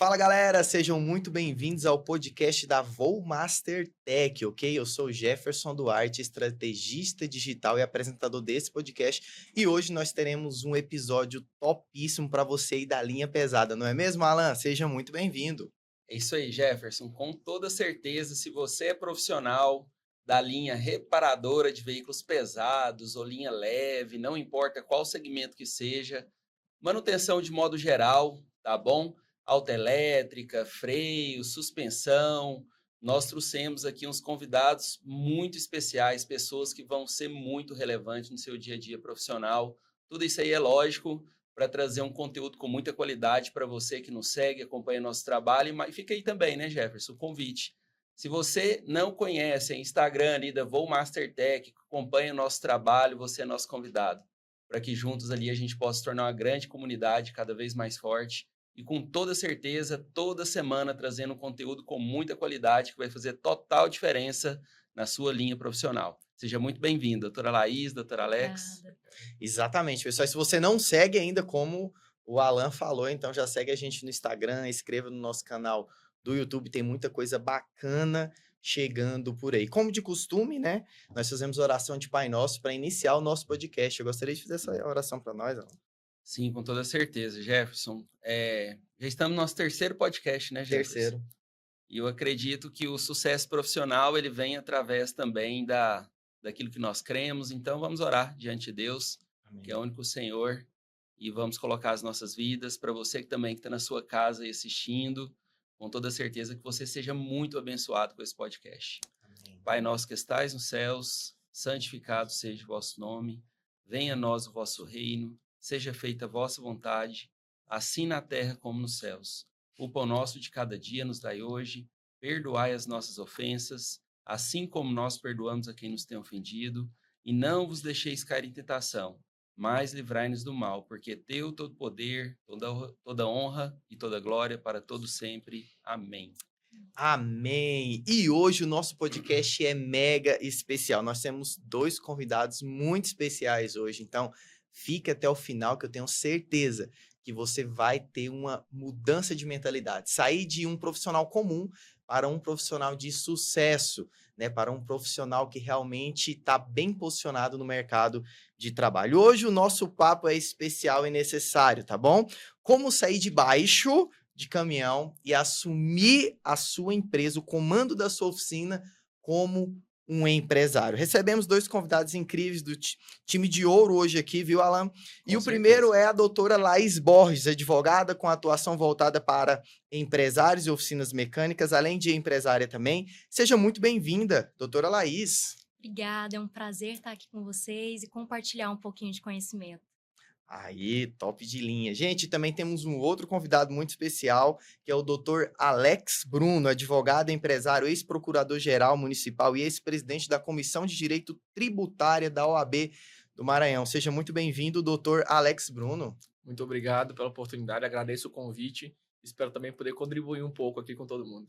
Fala galera, sejam muito bem-vindos ao podcast da Vollmaster Tech, ok? Eu sou o Jefferson Duarte, estrategista digital e apresentador desse podcast, e hoje nós teremos um episódio topíssimo para você aí da linha pesada, não é mesmo, Alan? Seja muito bem-vindo. É isso aí, Jefferson. Com toda certeza, se você é profissional da linha reparadora de veículos pesados ou linha leve, não importa qual segmento que seja, manutenção de modo geral, tá bom? Autoelétrica, freio, suspensão. Nós trouxemos aqui uns convidados muito especiais, pessoas que vão ser muito relevantes no seu dia a dia profissional. Tudo isso aí é lógico para trazer um conteúdo com muita qualidade para você que nos segue, acompanha nosso trabalho. E fica aí também, né, Jefferson, o convite. Se você não conhece o Instagram ali da Vollmaster Tech, acompanha o nosso trabalho, você é nosso convidado, para que juntos ali a gente possa tornar uma grande comunidade cada vez mais forte e com toda certeza, toda semana trazendo um conteúdo com muita qualidade que vai fazer total diferença na sua linha profissional. Seja muito bem-vindo, doutora Laís, doutora Alex. Obrigada. Exatamente, pessoal. Se você não segue ainda, como o Alan falou, então já segue a gente no Instagram, inscreva no nosso canal do YouTube, tem muita coisa bacana chegando por aí. Como de costume, né? Nós fazemos oração de Pai Nosso para iniciar o nosso podcast. Eu gostaria de fazer essa oração para nós, Alan. Sim, com toda certeza, Jefferson. Já estamos no nosso terceiro podcast, né, Jefferson? Terceiro. E eu acredito que o sucesso profissional ele vem através também daquilo que nós cremos. Então vamos orar diante de Deus, Amém. que é o único Senhor, e vamos colocar as nossas vidas para você que também está na sua casa e assistindo, com toda certeza que você seja muito abençoado com esse podcast. Amém. Pai nosso que estais nos céus, santificado seja o vosso nome, venha a nós o vosso reino, seja feita a vossa vontade, assim na terra como nos céus. O pão nosso de cada dia nos dai hoje, perdoai as nossas ofensas, assim como nós perdoamos a quem nos tem ofendido, e não vos deixeis cair em tentação, mas livrai-nos do mal, porque teu todo poder, toda honra e toda glória para todo sempre. Amém. Amém! E hoje o nosso podcast é mega especial. Nós temos dois convidados muito especiais hoje, então fique até o final que eu tenho certeza que você vai ter uma mudança de mentalidade. Sair de um profissional comum para um profissional de sucesso, né? Para um profissional que realmente está bem posicionado no mercado de trabalho. Hoje o nosso papo é especial e necessário, tá bom? Como sair de baixo de caminhão e assumir a sua empresa, o comando da sua oficina como um empresário. Recebemos dois convidados incríveis do time de ouro hoje aqui, viu, Alan? E Com o certeza. primeiro é a doutora Laís Borges, advogada com atuação voltada para empresários e oficinas mecânicas, além de empresária também. Seja muito bem-vinda, doutora Laís. Obrigada, é um prazer estar aqui com vocês e compartilhar um pouquinho de conhecimento. Aí, top de linha. Gente, também temos um outro convidado muito especial, que é o Dr. Alex Bruno, advogado, empresário, ex-procurador-geral municipal e ex-presidente da Comissão de Direito Tributária da OAB do Maranhão. Seja muito bem-vindo, Dr. Alex Bruno. Muito obrigado pela oportunidade, agradeço o convite. Espero também poder contribuir um pouco aqui com todo mundo.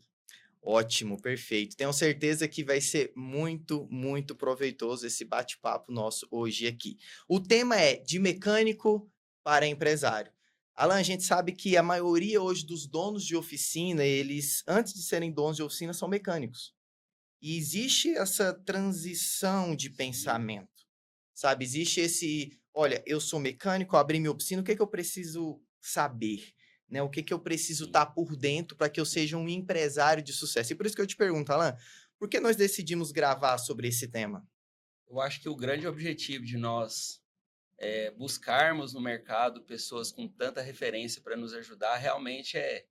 Ótimo, perfeito. Tenho certeza que vai ser muito, muito proveitoso esse bate-papo nosso hoje aqui. O tema é de mecânico para empresário. Alan, a gente sabe que a maioria hoje dos donos de oficina, eles, antes de serem donos de oficina, são mecânicos. E existe essa transição de pensamento, sabe? Existe esse, olha, eu sou mecânico, abri minha oficina, o que é que eu preciso saber? Né? O que é que eu preciso estar por dentro para que eu seja um empresário de sucesso? E por isso que eu te pergunto, Alan, por que nós decidimos gravar sobre esse tema? Eu acho que o grande objetivo de nós buscarmos no mercado pessoas com tanta referência para nos ajudar realmente é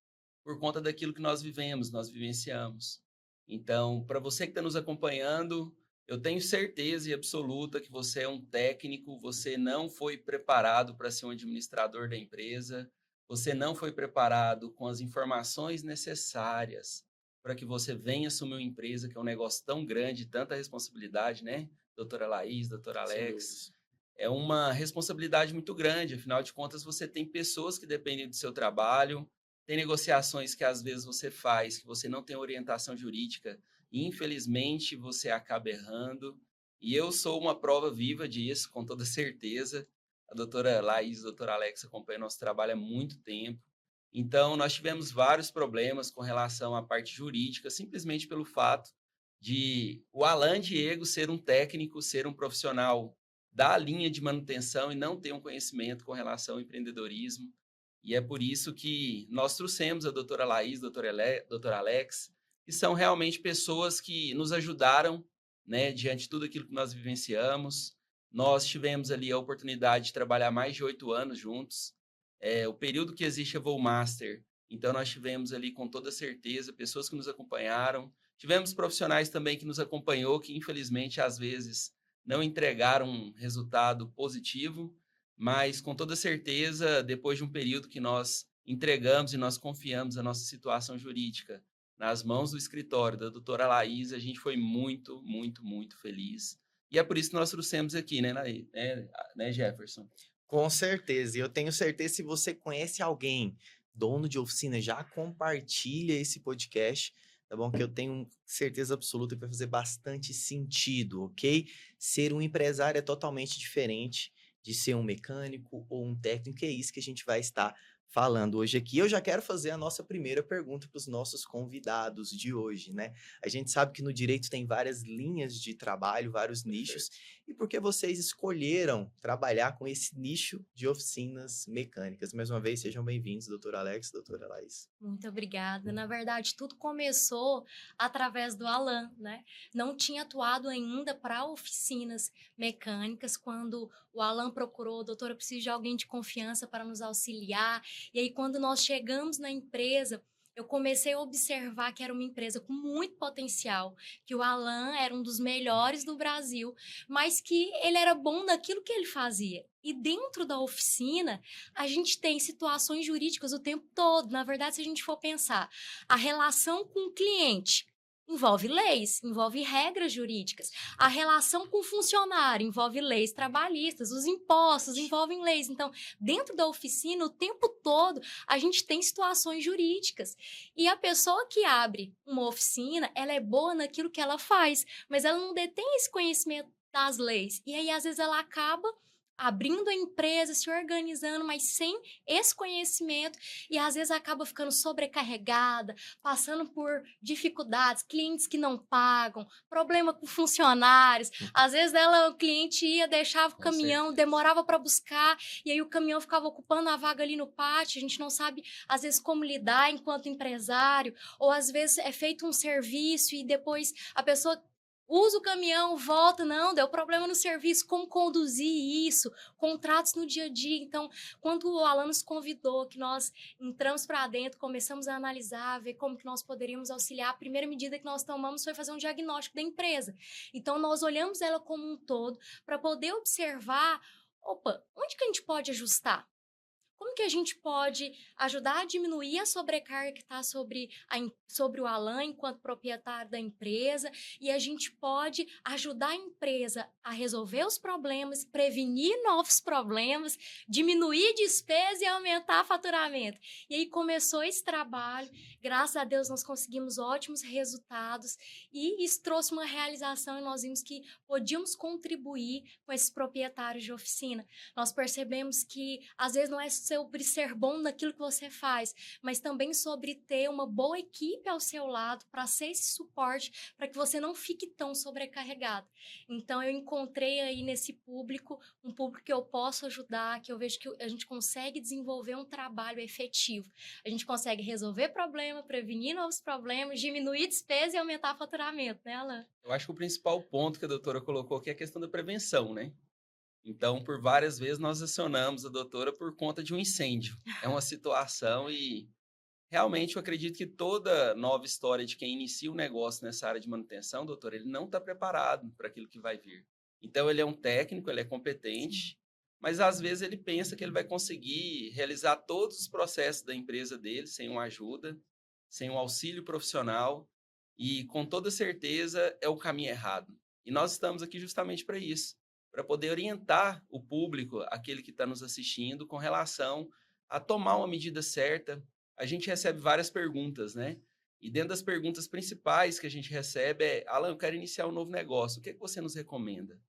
por conta daquilo que nós vivemos, nós vivenciamos. Então, para você que está nos acompanhando, eu tenho certeza e absoluta que você é um técnico, você não foi preparado para ser um administrador da empresa, você não foi preparado com as informações necessárias para que você venha assumir uma empresa que é um negócio tão grande, tanta responsabilidade, né? Doutora Laís, doutora Alex. É uma responsabilidade muito grande, afinal de contas você tem pessoas que dependem do seu trabalho, tem negociações que às vezes você faz, que você não tem orientação jurídica, e infelizmente você acaba errando, e eu sou uma prova viva disso, com toda certeza. A doutora Laís, a doutora Alex acompanham nosso trabalho há muito tempo, Então, nós tivemos vários problemas com relação à parte jurídica, simplesmente pelo fato de o Alan Diego ser um técnico, ser um profissional da linha de manutenção e não ter um conhecimento com relação ao empreendedorismo. E é por isso que nós trouxemos a doutora Laís, doutora Alex, que são realmente pessoas que nos ajudaram, né, diante de tudo aquilo que nós vivenciamos. Nós tivemos ali a oportunidade de trabalhar mais de 8 anos juntos. O período que existe a Volmaster, então nós tivemos ali com toda certeza pessoas que nos acompanharam. Tivemos profissionais também que nos acompanhou, que infelizmente às vezes não entregaram um resultado positivo, mas com toda certeza, depois de um período que nós entregamos e nós confiamos a nossa situação jurídica nas mãos do escritório da doutora Laís, a gente foi muito, muito, muito feliz. E é por isso que nós trouxemos aqui, né, Jefferson? Com certeza. E eu tenho certeza, se você conhece alguém, dono de oficina, já compartilha esse podcast, tá bom? Que eu tenho certeza absoluta que vai fazer bastante sentido, ok? Ser um empresário é totalmente diferente de ser um mecânico ou um técnico, é isso que a gente vai estar falando hoje aqui. Eu já quero fazer a nossa primeira pergunta para os nossos convidados de hoje, né? A gente sabe que no direito tem várias linhas de trabalho, vários nichos, e por que vocês escolheram trabalhar com esse nicho de oficinas mecânicas? Mais uma vez, sejam bem-vindos, doutor Alex, doutora Laís. Muito obrigada. Na verdade, tudo começou através do Alan, né? Não tinha atuado ainda para oficinas mecânicas quando o Alan procurou, doutora, eu preciso de alguém de confiança para nos auxiliar. E aí, quando nós chegamos na empresa, eu comecei a observar que era uma empresa com muito potencial, que o Alan era um dos melhores do Brasil, mas que ele era bom naquilo que ele fazia. E dentro da oficina, a gente tem situações jurídicas o tempo todo. Na verdade, se a gente for pensar, a relação com o cliente envolve leis, envolve regras jurídicas. A relação com o funcionário envolve leis trabalhistas, os impostos envolvem leis. Então, dentro da oficina, o tempo todo, a gente tem situações jurídicas. E a pessoa que abre uma oficina, ela é boa naquilo que ela faz, mas ela não detém esse conhecimento das leis. E aí, às vezes, ela acaba abrindo a empresa, se organizando, mas sem esse conhecimento, e às vezes acaba ficando sobrecarregada, passando por dificuldades, clientes que não pagam, problema com funcionários. Às vezes o cliente ia, deixava o Com caminhão, certeza. demorava para buscar, e aí o caminhão ficava ocupando a vaga ali no pátio. A gente não sabe, às vezes, como lidar enquanto empresário, ou às vezes é feito um serviço e depois a pessoa usa o caminhão, volta, não, deu problema no serviço, como conduzir isso, contratos no dia a dia. Então, quando o Alan nos convidou, que nós entramos para dentro, começamos a analisar, ver como que nós poderíamos auxiliar, a primeira medida que nós tomamos foi fazer um diagnóstico da empresa. Então, nós olhamos ela como um todo para poder observar, opa, onde que a gente pode ajustar? Como que a gente pode ajudar a diminuir a sobrecarga que está sobre o Alan enquanto proprietário da empresa, e a gente pode ajudar a empresa a resolver os problemas, prevenir novos problemas, diminuir despesa e aumentar faturamento. E aí começou esse trabalho, graças a Deus nós conseguimos ótimos resultados, e isso trouxe uma realização, e nós vimos que podíamos contribuir com esses proprietários de oficina. Nós percebemos que às vezes não é sobre ser bom naquilo que você faz, mas também sobre ter uma boa equipe ao seu lado para ser esse suporte, para que você não fique tão sobrecarregado. Então, eu encontrei aí nesse público, um público que eu posso ajudar, que eu vejo que a gente consegue desenvolver um trabalho efetivo. A gente consegue resolver problema, prevenir novos problemas, diminuir despesa e aumentar faturamento, né, Alan? Eu acho que o principal ponto que a doutora colocou aqui é a questão da prevenção, né? Então, por várias vezes, nós acionamos a doutora por conta de um incêndio. É uma situação e realmente eu acredito que toda nova história de quem inicia um negócio nessa área de manutenção, doutora, ele não está preparado para aquilo que vai vir. Então, ele é um técnico, ele é competente, mas às vezes ele pensa que ele vai conseguir realizar todos os processos da empresa dele sem uma ajuda, sem um auxílio profissional, e com toda certeza é o caminho errado. E nós estamos aqui justamente para isso, para poder orientar o público, aquele que está nos assistindo, com relação a tomar uma medida certa. A gente recebe várias perguntas, né? E dentro das perguntas principais que a gente recebe é: Alan, eu quero iniciar um novo negócio, o que é que você nos recomenda?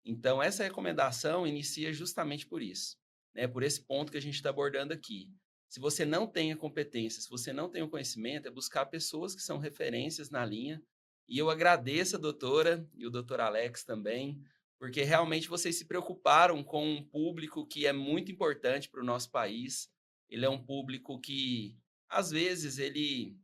Então, essa recomendação inicia justamente por isso, né? Por esse ponto que a gente está abordando aqui. se você não tem a competência, se você não tem o conhecimento, é buscar pessoas que são referências na linha. E eu agradeço a doutora e o doutor Alex também, porque realmente vocês se preocuparam com um público que é muito importante para o nosso país. Ele é um público que, às vezes, ele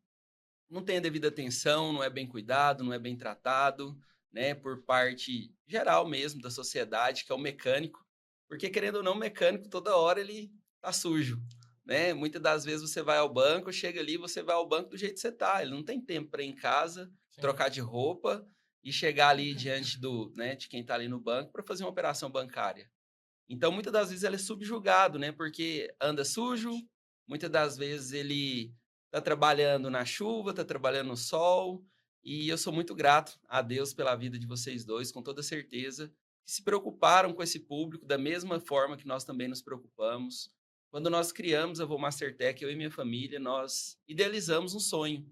não tem a devida atenção, não é bem cuidado, não é bem tratado, né, por parte geral mesmo da sociedade, que é o mecânico. Porque, querendo ou não, o mecânico, toda hora ele tá sujo, né? Muitas das vezes você vai ao banco, chega ali, você vai ao banco do jeito que você tá. Ele não tem tempo para ir em casa, Sim. trocar de roupa e chegar ali diante né, de quem está ali no banco para fazer uma operação bancária. Então, muitas das vezes ele é subjugado, né? Porque anda sujo, muitas das vezes ele está trabalhando na chuva, está trabalhando no sol, e eu sou muito grato a Deus pela vida de vocês dois, com toda certeza, que se preocuparam com esse público da mesma forma que nós também nos preocupamos. Quando nós criamos a Vomastertech, eu e minha família, nós idealizamos um sonho,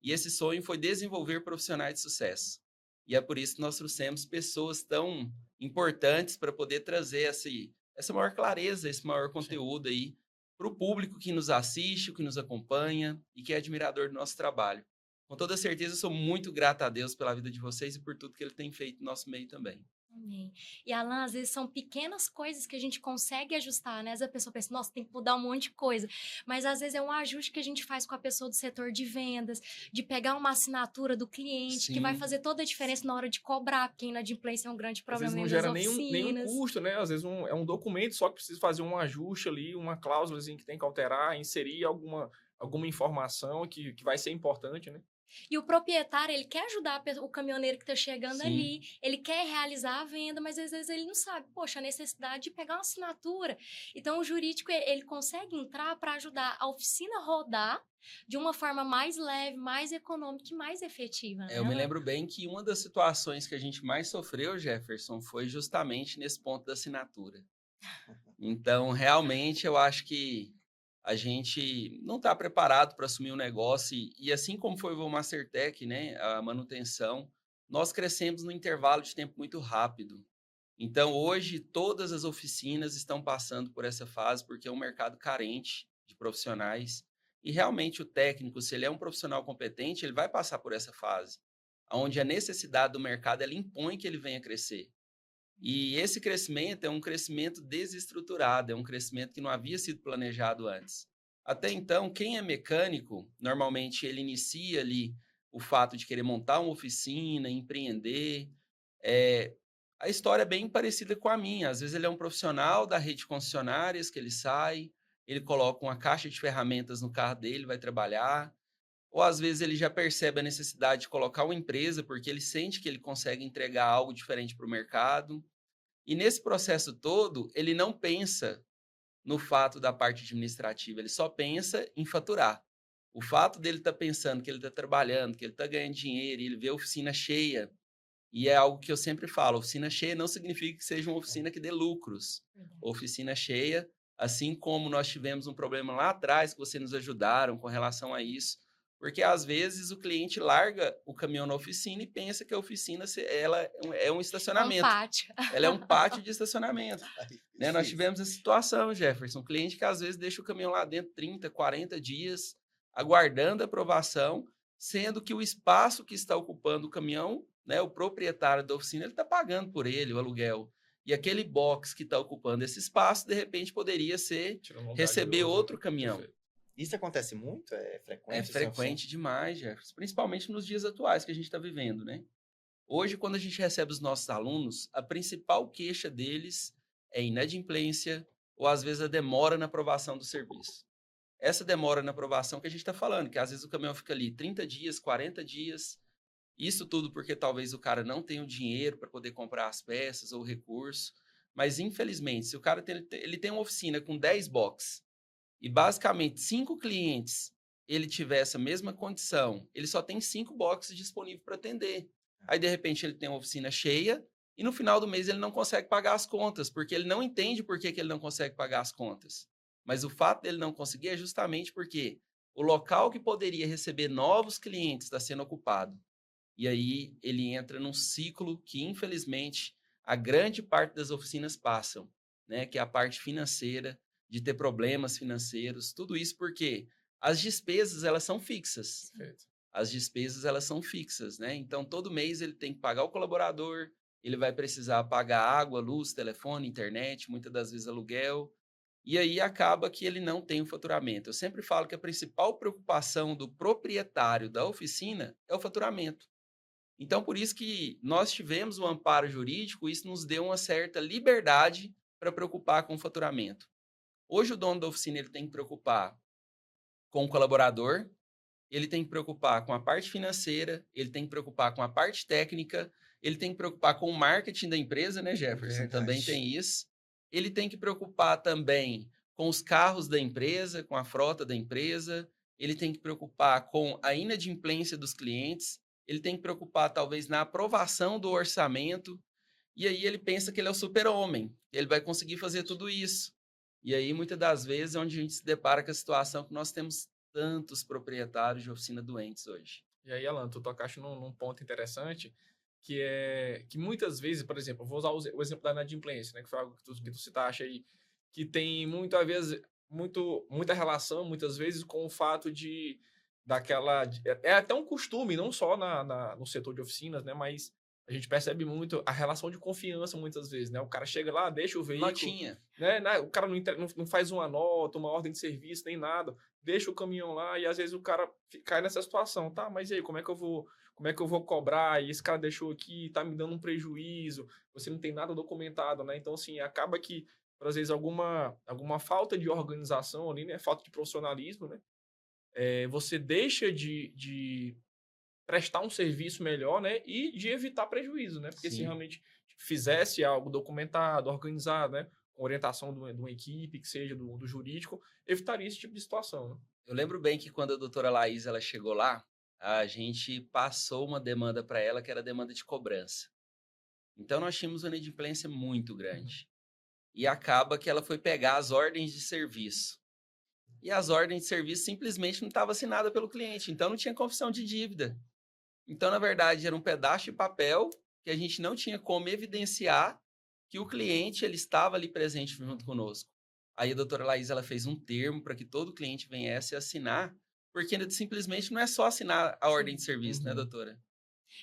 e esse sonho foi desenvolver profissionais de sucesso. E é por isso que nós trouxemos pessoas tão importantes para poder trazer essa maior clareza, esse maior conteúdo aí para o público que nos assiste, que nos acompanha e que é admirador do nosso trabalho. Com toda certeza, sou muito grato a Deus pela vida de vocês e por tudo que Ele tem feito no nosso meio também. Amém. E, Alan, às vezes são pequenas coisas que a gente consegue ajustar, né? Às vezes a pessoa pensa, nossa, tem que mudar um monte de coisa. Mas, às vezes, é um ajuste que a gente faz com a pessoa do setor de vendas, de pegar uma assinatura do cliente, que vai fazer toda a diferença na hora de cobrar, porque a inadimplência é um grande problema às vezes nas não gera nenhum oficinas. custo, né? Às vezes é um documento só que precisa fazer um ajuste ali, uma cláusula que tem que alterar, inserir alguma informação que vai ser importante, né? E o proprietário, ele quer ajudar o caminhoneiro que está chegando Sim. ali, ele quer realizar a venda, mas às vezes ele não sabe, poxa, a necessidade de pegar uma assinatura. Então, o jurídico, ele consegue entrar para ajudar a oficina a rodar de uma forma mais leve, mais econômica e mais efetiva. Né? Eu me lembro bem que uma das situações que a gente mais sofreu, Jefferson, foi justamente nesse ponto da assinatura. Então, realmente, eu acho que a gente não está preparado para assumir um negócio e assim como foi o Vomastertech, né, a manutenção, nós crescemos num intervalo de tempo muito rápido. Então, hoje, todas as oficinas estão passando por essa fase porque é um mercado carente de profissionais e realmente o técnico, se ele é um profissional competente, ele vai passar por essa fase, onde a necessidade do mercado ela impõe que ele venha crescer. E esse crescimento é um crescimento desestruturado, é um crescimento que não havia sido planejado antes. Até então, quem é mecânico, normalmente ele inicia ali o fato de querer montar uma oficina, empreender. A história é bem parecida com a minha. Às vezes ele é um profissional da rede de concessionárias que ele sai, ele coloca uma caixa de ferramentas no carro dele, vai trabalhar. Ou às vezes ele já percebe a necessidade de colocar uma empresa porque ele sente que ele consegue entregar algo diferente para o mercado. E nesse processo todo, ele não pensa no fato da parte administrativa, ele só pensa em faturar. O fato dele estar pensando que ele está trabalhando, que ele está ganhando dinheiro, e ele vê a oficina cheia, e é algo que eu sempre falo, oficina cheia não significa que seja uma oficina que dê lucros. Oficina cheia, assim como nós tivemos um problema lá atrás, que vocês nos ajudaram com relação a isso, porque às vezes o cliente larga o caminhão na oficina e pensa que a oficina ela é um estacionamento. É um pátio. Ela é um pátio de estacionamento. Né? Nós tivemos essa situação, Jefferson, um cliente que às vezes deixa o caminhão lá dentro 30, 40 dias, aguardando a aprovação, sendo que o espaço que está ocupando o caminhão, né, o proprietário da oficina, ele está pagando por ele o aluguel. E aquele box que está ocupando esse espaço, de repente, poderia ser receber outro caminhão. Perfeito. Isso acontece muito? É frequente? É frequente demais, Jefferson, principalmente nos dias atuais que a gente está vivendo, né? Hoje, quando a gente recebe os nossos alunos, a principal queixa deles é inadimplência ou, às vezes, a demora na aprovação do serviço. Essa demora na aprovação que a gente está falando, que às vezes o caminhão fica ali 30 dias, 40 dias, isso tudo porque talvez o cara não tenha o dinheiro para poder comprar as peças ou o recurso, mas, infelizmente, se o cara ele tem uma oficina com 10 boxes, e basicamente 5 clientes, ele tiver essa mesma condição, ele só tem 5 boxes disponíveis para atender. Aí, de repente, ele tem uma oficina cheia e no final do mês ele não consegue pagar as contas, porque ele não entende por que ele não consegue pagar as contas. Mas o fato dele não conseguir é justamente porque o local que poderia receber novos clientes está sendo ocupado. E aí ele entra num ciclo que, infelizmente, a grande parte das oficinas passam, né? Que é a parte financeira, de ter problemas financeiros, tudo isso porque as despesas, elas são fixas. Perfeito. As despesas, elas são fixas, né? Então, todo mês ele tem que pagar o colaborador, ele vai precisar pagar água, luz, telefone, internet, muitas das vezes aluguel, e aí acaba que ele não tem o faturamento. Eu sempre falo que a principal preocupação do proprietário da oficina é o faturamento. Então, por isso que nós tivemos o amparo jurídico, isso nos deu uma certa liberdade para preocupar com o faturamento. Hoje, o dono da oficina ele tem que preocupar com o colaborador, ele tem que preocupar com a parte financeira, ele tem que preocupar com a parte técnica, ele tem que preocupar com o marketing da empresa, né, Jefferson? Verdade. Também tem isso. Ele tem que preocupar também com os carros da empresa, com a frota da empresa, ele tem que preocupar com a inadimplência dos clientes, ele tem que preocupar talvez na aprovação do orçamento, e aí ele pensa que ele é o super-homem, ele vai conseguir fazer tudo isso. E aí, muitas das vezes, é onde a gente se depara com a situação que nós temos tantos proprietários de oficina doentes hoje. E aí, Alan, tu tocaste num ponto interessante, que é que muitas vezes, por exemplo, eu vou usar o exemplo da inadimplência, né, que foi algo que tu citaste aí, que tem muitas vezes, muita relação, muitas vezes, com o fato é até um costume, não só no setor de oficinas, né, mas a gente percebe muito a relação de confiança muitas vezes, né? O cara chega lá, deixa o veículo... Notinha. Né? O cara não faz uma nota, uma ordem de serviço, nem nada. Deixa o caminhão lá e às vezes o cara cai nessa situação. Tá, mas e aí, como é que eu vou cobrar? E esse cara deixou aqui, tá me dando um prejuízo. Você não tem nada documentado, né? Então, assim, acaba que, às vezes, alguma falta de organização ali, né? Falta de profissionalismo, né? Você deixa de prestar um serviço melhor, né? E de evitar prejuízo, né? Porque Sim. se realmente fizesse algo documentado, organizado, né? Com orientação de uma equipe, que seja do jurídico, evitaria esse tipo de situação, né? Eu lembro bem que quando a doutora Laís ela chegou lá, a gente passou uma demanda para ela, que era a demanda de cobrança. Então, nós tínhamos uma inadimplência muito grande. E acaba que ela foi pegar as ordens de serviço. E as ordens de serviço simplesmente não estavam assinadas pelo cliente, então não tinha confissão de dívida. Então, na verdade, era um pedaço de papel que a gente não tinha como evidenciar que o cliente ele estava ali presente junto conosco. Aí a doutora Laís ela fez um termo para que todo cliente viesse assinar, porque simplesmente não é só assinar a ordem de serviço, né, doutora?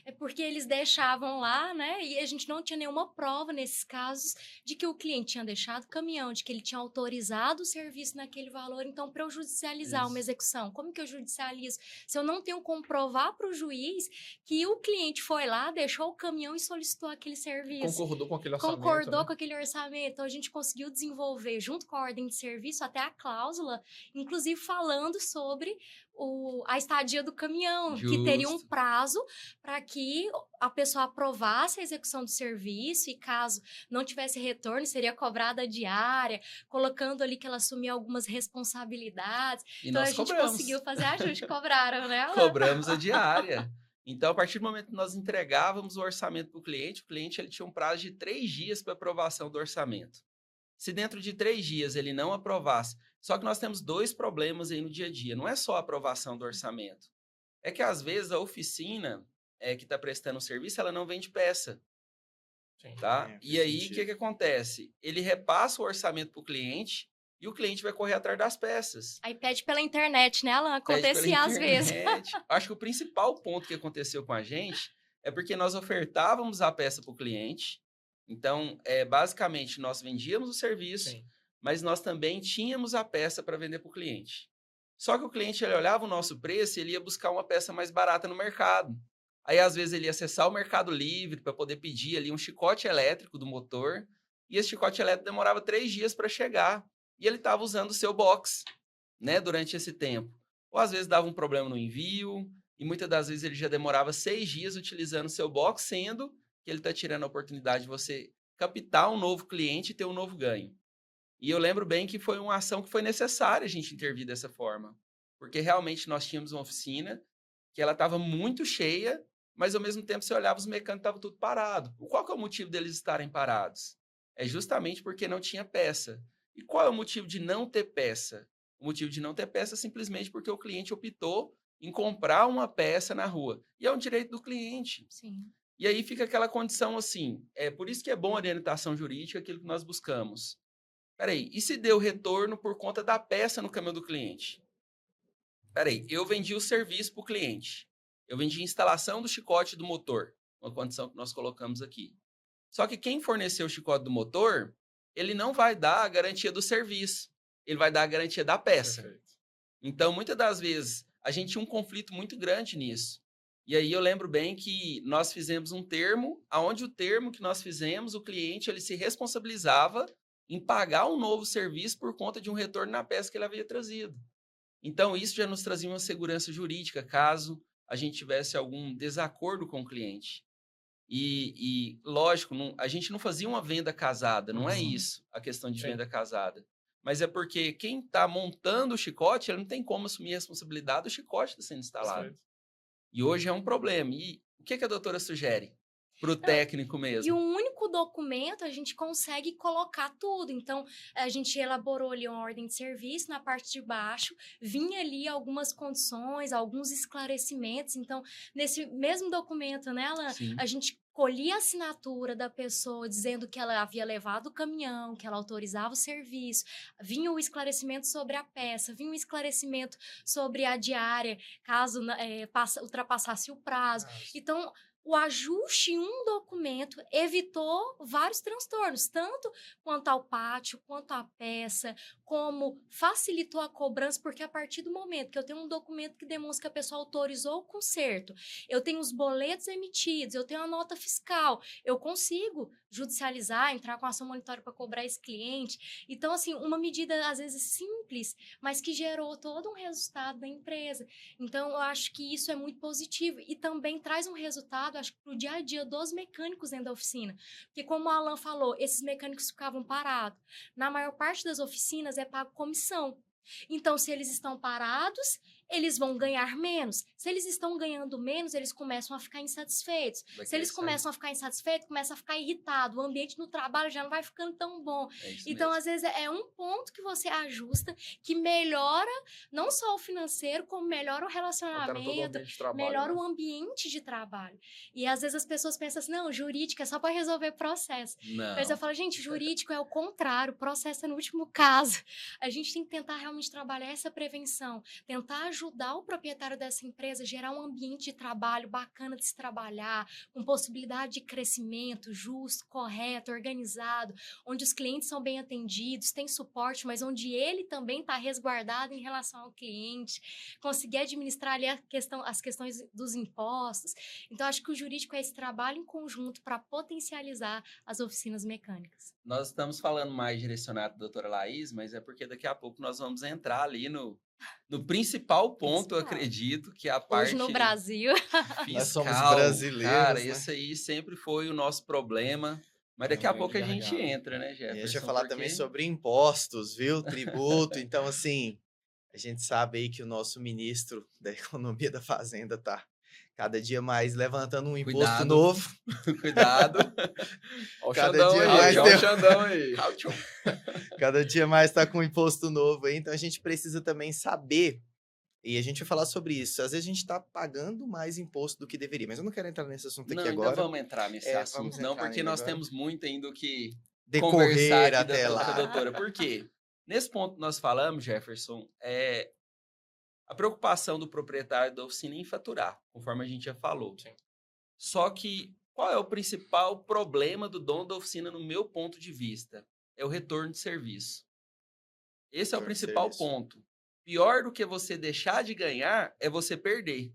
É porque eles deixavam lá, né? E a gente não tinha nenhuma prova nesses casos de que o cliente tinha deixado o caminhão, de que ele tinha autorizado o serviço naquele valor. Então, para eu judicializar uma execução, como que eu judicializo? Se eu não tenho como provar para o juiz que o cliente foi lá, deixou o caminhão e solicitou aquele serviço. Concordou com aquele orçamento. Concordou, né? com aquele orçamento. Então, a gente conseguiu desenvolver, junto com a ordem de serviço, até a cláusula, inclusive falando sobre a estadia do caminhão, que teria um Justo. prazo para que a pessoa aprovasse a execução do serviço e caso não tivesse retorno, seria cobrada a diária, colocando ali que ela assumia algumas responsabilidades. E então, a nós gente cobramos. conseguiu fazer ajuste, cobraram, né? Cobramos a diária. Então, a partir do momento que nós entregávamos o orçamento para o cliente ele tinha um prazo de 3 dias para aprovação do orçamento. Se dentro de 3 dias ele não aprovasse, só que nós temos 2 problemas aí no dia a dia. Não é só a aprovação do orçamento. É que, às vezes, a oficina que está prestando o serviço, ela não vende peça. Sim. Tá? E aí, o que acontece? Ele repassa o orçamento para o cliente e o cliente vai correr atrás das peças. Aí pede pela internet, né, Alan? Pede pela Acontecia às vezes. internet. Acho que o principal ponto que aconteceu com a gente é porque nós ofertávamos a peça para o cliente. Então, basicamente, nós vendíamos o serviço, Sim. mas nós também tínhamos a peça para vender para o cliente. Só que o cliente ele olhava o nosso preço e ele ia buscar uma peça mais barata no mercado. Aí, às vezes, ele ia acessar o Mercado Livre para poder pedir ali um chicote elétrico do motor. E esse chicote elétrico demorava 3 dias para chegar. E ele estava usando o seu box, né, durante esse tempo. Ou, às vezes, dava um problema no envio. E, muitas das vezes, ele já demorava 6 dias utilizando o seu box, sendo que ele está tirando a oportunidade de você captar um novo cliente e ter um novo ganho. E eu lembro bem que foi uma ação que foi necessária a gente intervir dessa forma. Porque, realmente, nós tínhamos uma oficina que ela estava muito cheia, mas ao mesmo tempo você olhava os mecânicos estavam tudo parado. Qual que é o motivo deles estarem parados? É justamente porque não tinha peça. E qual é o motivo de não ter peça? O motivo de não ter peça é simplesmente porque o cliente optou em comprar uma peça na rua. E é um direito do cliente. Sim. E aí fica aquela condição assim, por isso que é bom a orientação jurídica, aquilo que nós buscamos. Peraí, e se deu retorno por conta da peça no caminhão do cliente? Peraí, eu vendi o serviço para o cliente. Eu vendi a instalação do chicote do motor, uma condição que nós colocamos aqui. Só que quem forneceu o chicote do motor, ele não vai dar a garantia do serviço. Ele vai dar a garantia da peça. Perfeito. Então, muitas das vezes, a gente tinha um conflito muito grande nisso. E aí eu lembro bem que nós fizemos um termo, onde o termo que nós fizemos, o cliente ele se responsabilizava em pagar um novo serviço por conta de um retorno na peça que ele havia trazido. Então, isso já nos trazia uma segurança jurídica, caso a gente tivesse algum desacordo com o cliente. E lógico, a gente não fazia uma venda casada, não é isso a questão de venda casada. Mas é porque quem está montando o chicote, ele não tem como assumir a responsabilidade do chicote está sendo instalado. Perfeito. E hoje é um problema. E o que a doutora sugere para o técnico mesmo? E um único documento a gente consegue colocar tudo. Então, a gente elaborou ali uma ordem de serviço na parte de baixo, vinha ali algumas condições, alguns esclarecimentos. Então, nesse mesmo documento, né, Alan, Sim. a gente colhia a assinatura da pessoa dizendo que ela havia levado o caminhão, que ela autorizava o serviço, vinha o esclarecimento sobre a peça, vinha o esclarecimento sobre a diária, caso ultrapassasse o prazo. Então, o ajuste em um documento evitou vários transtornos, tanto quanto ao pátio, quanto à peça, como facilitou a cobrança, porque a partir do momento que eu tenho um documento que demonstra que a pessoa autorizou o conserto, eu tenho os boletos emitidos, eu tenho a nota fiscal, eu consigo judicializar, entrar com ação monitória para cobrar esse cliente. Então, assim, uma medida às vezes simples, mas que gerou todo um resultado da empresa. Então, eu acho que isso é muito positivo e também traz um resultado, acho que para o dia a dia dos mecânicos dentro da oficina. Porque, como o Alan falou, esses mecânicos ficavam parados. Na maior parte das oficinas é pago comissão. Então, se eles estão parados, eles vão ganhar menos. Se eles estão ganhando menos, eles começam a ficar insatisfeitos. Se eles começam a ficar insatisfeitos, começam a ficar irritados. O ambiente no trabalho já não vai ficando tão bom. Então, às vezes, é um ponto que você ajusta que melhora não só o financeiro, como melhora o relacionamento, melhora o ambiente de trabalho. E, às vezes, as pessoas pensam assim, não, jurídico é só para resolver processo. Não. Mas eu falo, gente, jurídico é o contrário, processo é no último caso. A gente tem que tentar realmente trabalhar essa prevenção, tentar ajudar o proprietário dessa empresa a gerar um ambiente de trabalho bacana de se trabalhar, com possibilidade de crescimento justo, correto, organizado, onde os clientes são bem atendidos, tem suporte, mas onde ele também está resguardado em relação ao cliente, conseguir administrar ali as questões dos impostos. Então, acho que o jurídico é esse trabalho em conjunto para potencializar as oficinas mecânicas. Nós estamos falando mais direcionado à doutora Laís, mas é porque daqui a pouco nós vamos entrar ali no principal ponto, eu acredito, que é a parte hoje no Brasil fiscal. Nós somos brasileiros, cara, né? esse aí sempre foi o nosso problema. Mas daqui a pouco a gente entra, né, Jefferson? E a gente vai falar também sobre impostos, viu? Tributo. Então, assim, a gente sabe aí que o nosso ministro da Economia e da Fazenda tá cada dia mais levantando um imposto novo. Cuidado. Olha o Cada Xandão dia aí, mais olha tem- o Xandão aí. Cada dia mais está com um imposto novo aí, então a gente precisa também saber, e a gente vai falar sobre isso. Às vezes a gente está pagando mais imposto do que deveria, mas eu não quero entrar nesse assunto Não, aqui ainda agora. vamos entrar nesse Vamos assunto, entrar não, porque ainda nós agora. temos muito ainda o que Decorrer conversar aqui até com a lá. doutora. Por quê? Nesse ponto que nós falamos, Jefferson, é a preocupação do proprietário da oficina em faturar, conforme a gente já falou. Sim. Só que qual é o principal problema do dono da oficina, no meu ponto de vista? É o retorno de serviço. Esse é o Retorno de principal serviço. ponto. Pior do que você deixar de ganhar é você perder.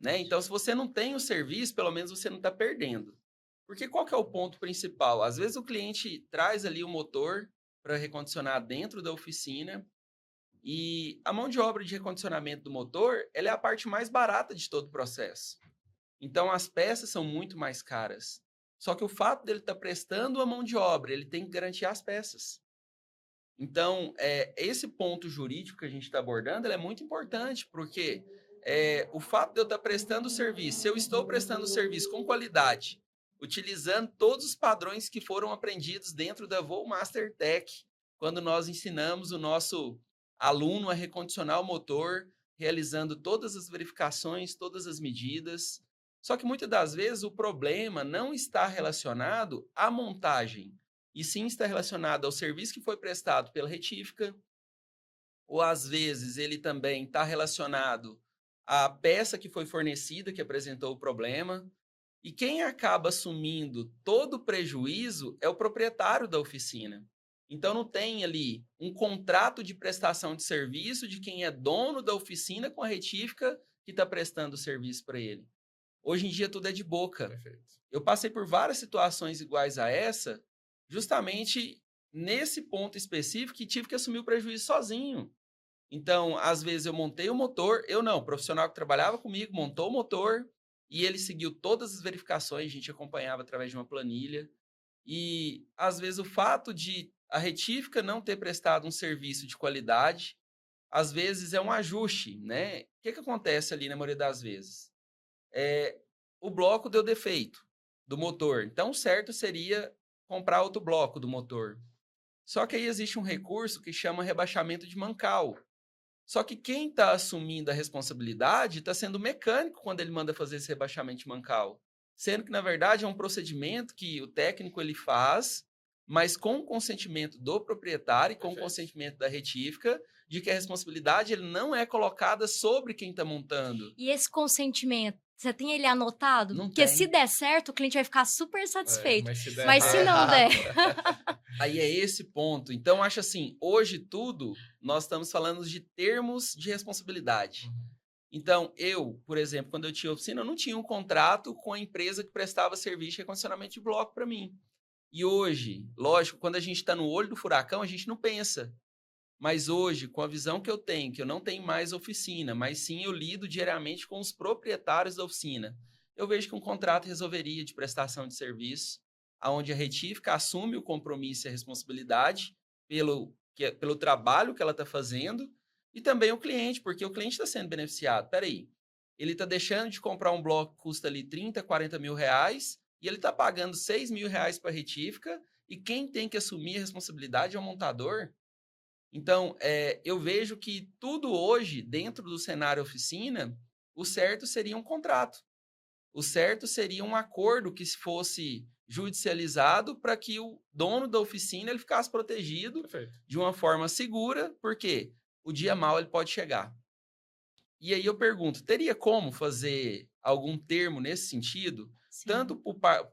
Né? Então, se você não tem o serviço, pelo menos você não está perdendo. Porque qual que é o ponto principal? Às vezes o cliente traz ali o motor para recondicionar dentro da oficina e a mão de obra de recondicionamento do motor, ela é a parte mais barata de todo o processo. Então, as peças são muito mais caras. Só que o fato dele estar prestando a mão de obra, ele tem que garantir as peças. Então, esse ponto jurídico que a gente está abordando, ele é muito importante, porque o fato de eu estar prestando o serviço, se eu estou prestando o serviço com qualidade, utilizando todos os padrões que foram aprendidos dentro da Voo Master Tech, quando nós ensinamos o nosso aluno a recondicionar o motor, realizando todas as verificações, todas as medidas. Só que muitas das vezes o problema não está relacionado à montagem. e sim está relacionado ao serviço que foi prestado pela retífica, ou às vezes ele também está relacionado à peça que foi fornecida, que apresentou o problema, e quem acaba assumindo todo o prejuízo é o proprietário da oficina. Então, não tem ali um contrato de prestação de serviço de quem é dono da oficina com a retífica que está prestando o serviço para ele. Hoje em dia, tudo é de boca. Perfeito. Eu passei por várias situações iguais a essa, justamente nesse ponto específico, que tive que assumir o prejuízo sozinho. Então, às vezes eu montei o motor, o profissional que trabalhava comigo montou o motor e ele seguiu todas as verificações, a gente acompanhava através de uma planilha. E, às vezes, o fato de a retífica não ter prestado um serviço de qualidade, às vezes é um ajuste, né? O que acontece ali na maioria das vezes? O bloco deu defeito do motor, então o certo seria comprar outro bloco do motor. Só que aí existe um recurso que chama rebaixamento de mancal. Só que quem está assumindo a responsabilidade está sendo o mecânico quando ele manda fazer esse rebaixamento de mancal. Sendo que, na verdade, é um procedimento que o técnico ele faz, mas com o consentimento do proprietário e com o consentimento da retífica, de que a responsabilidade ele não é colocada sobre quem está montando. E esse consentimento, você tem ele anotado? Não Porque tem. se der certo, o cliente vai ficar super satisfeito. Mas se der Mas se não errado. der... Aí é esse ponto. Então, acho assim, hoje tudo, nós estamos falando de termos de responsabilidade. Então, eu, por exemplo, quando eu tinha oficina, eu não tinha um contrato com a empresa que prestava serviço de recondicionamento de bloco para mim. E hoje, lógico, quando a gente está no olho do furacão, a gente não pensa. Mas hoje, com a visão que eu tenho, que eu não tenho mais oficina, mas sim eu lido diariamente com os proprietários da oficina, eu vejo que um contrato resolveria de prestação de serviço, onde a retífica assume o compromisso e a responsabilidade pelo trabalho que ela está fazendo, e também o cliente, porque o cliente está sendo beneficiado. Peraí, ele está deixando de comprar um bloco que custa ali 30, 40 mil reais, e ele está pagando 6 mil reais para a retífica, e quem tem que assumir a responsabilidade é o montador. Então, eu vejo que tudo hoje, dentro do cenário oficina, o certo seria um contrato. O certo seria um acordo que fosse judicializado para que o dono da oficina ele ficasse protegido de uma forma segura, porque o dia mau ele pode chegar. E aí eu pergunto, teria como fazer algum termo nesse sentido, Sim. tanto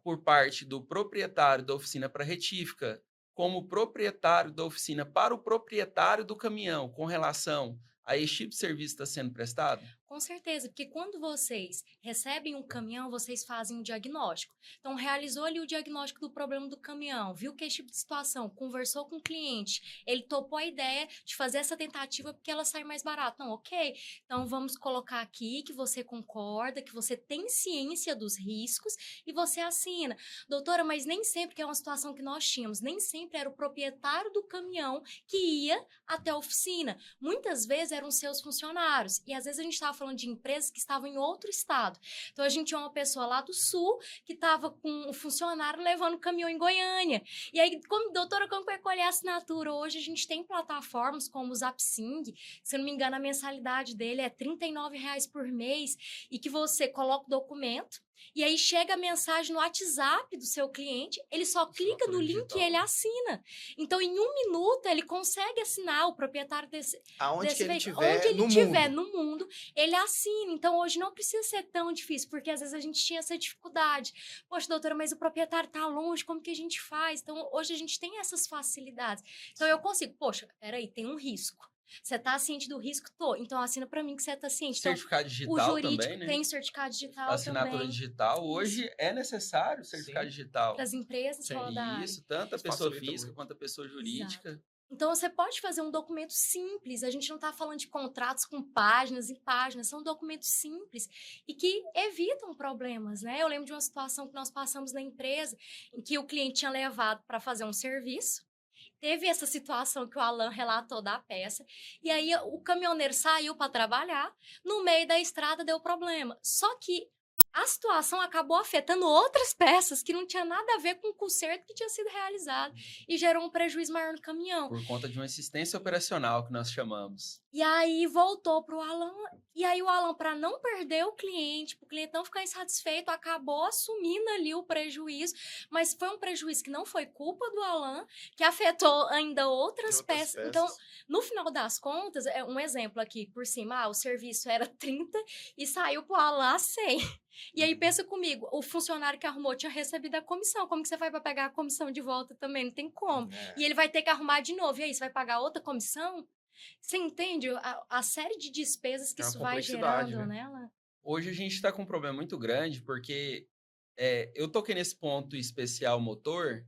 por parte do proprietário da oficina para retífica, como proprietário da oficina para o proprietário do caminhão, com relação a esse tipo de serviço que está sendo prestado? Com certeza, porque quando vocês recebem um caminhão, vocês fazem um diagnóstico. Então, realizou ali o diagnóstico do problema do caminhão, viu que esse tipo de situação, conversou com o cliente, ele topou a ideia de fazer essa tentativa porque ela sai mais barata. Não, ok, então vamos colocar aqui que você concorda, que você tem ciência dos riscos e você assina. Doutora, mas nem sempre, que é uma situação que nós tínhamos, nem sempre era o proprietário do caminhão que ia até a oficina. Muitas vezes eram seus funcionários e às vezes a gente estava falando de empresas que estavam em outro estado. Então, a gente tinha uma pessoa lá do sul que estava com um funcionário levando o caminhão em Goiânia. E aí, doutora, como vai colher a assinatura? Hoje a gente tem plataformas como o Zapsing, se eu não me engano, a mensalidade dele é R$ 39,00 por mês, e que você coloca o documento, e aí chega a mensagem no WhatsApp do seu cliente, ele só clica no link e ele assina. Então, em 1 minuto, ele consegue assinar, o proprietário desse Aonde que ele veículo. tiver Onde ele no estiver mundo. no mundo, ele assina. Então, hoje não precisa ser tão difícil, porque às vezes a gente tinha essa dificuldade. Poxa, doutora, mas o proprietário está longe, como que a gente faz? Então, hoje a gente tem essas facilidades. Então, eu consigo, poxa, peraí, tem um risco. Você está ciente do risco? Tô. Então, assina para mim que você está ciente. Então, Certificado digital o jurídico também, né? tem certificado digital Assinatura também. digital. Hoje é necessário certificado digital. Para as empresas rodarem. Isso, tanto a Isso pessoa facilita física muito. quanto a pessoa jurídica. Então, você pode fazer um documento simples. A gente não está falando de contratos com páginas e páginas. São documentos simples e que evitam problemas, né? Eu lembro de uma situação que nós passamos na empresa em que o cliente tinha levado para fazer um serviço. Teve essa situação que o Alan relatou da peça. E aí, o caminhoneiro saiu para trabalhar. No meio da estrada, deu problema. Só que a situação acabou afetando outras peças que não tinha nada a ver com o conserto que tinha sido realizado e gerou um prejuízo maior no caminhão. Por conta de uma assistência operacional que nós chamamos. E aí voltou pro Alan, e aí o Alan, para não perder o cliente, para o cliente não ficar insatisfeito, acabou assumindo ali o prejuízo, mas foi um prejuízo que não foi culpa do Alan, que afetou ainda outras peças. Então, no final das contas, é um exemplo aqui por cima, o serviço era 30 e saiu pro Alan a 100. E aí pensa comigo, o funcionário que arrumou tinha recebido a comissão, como que você vai pegar a comissão de volta também? Não tem como. E ele vai ter que arrumar de novo, e aí você vai pagar outra comissão? Você entende a série de despesas que isso vai gerando, nela? Hoje a gente está com um problema muito grande, porque eu toquei nesse ponto especial motor,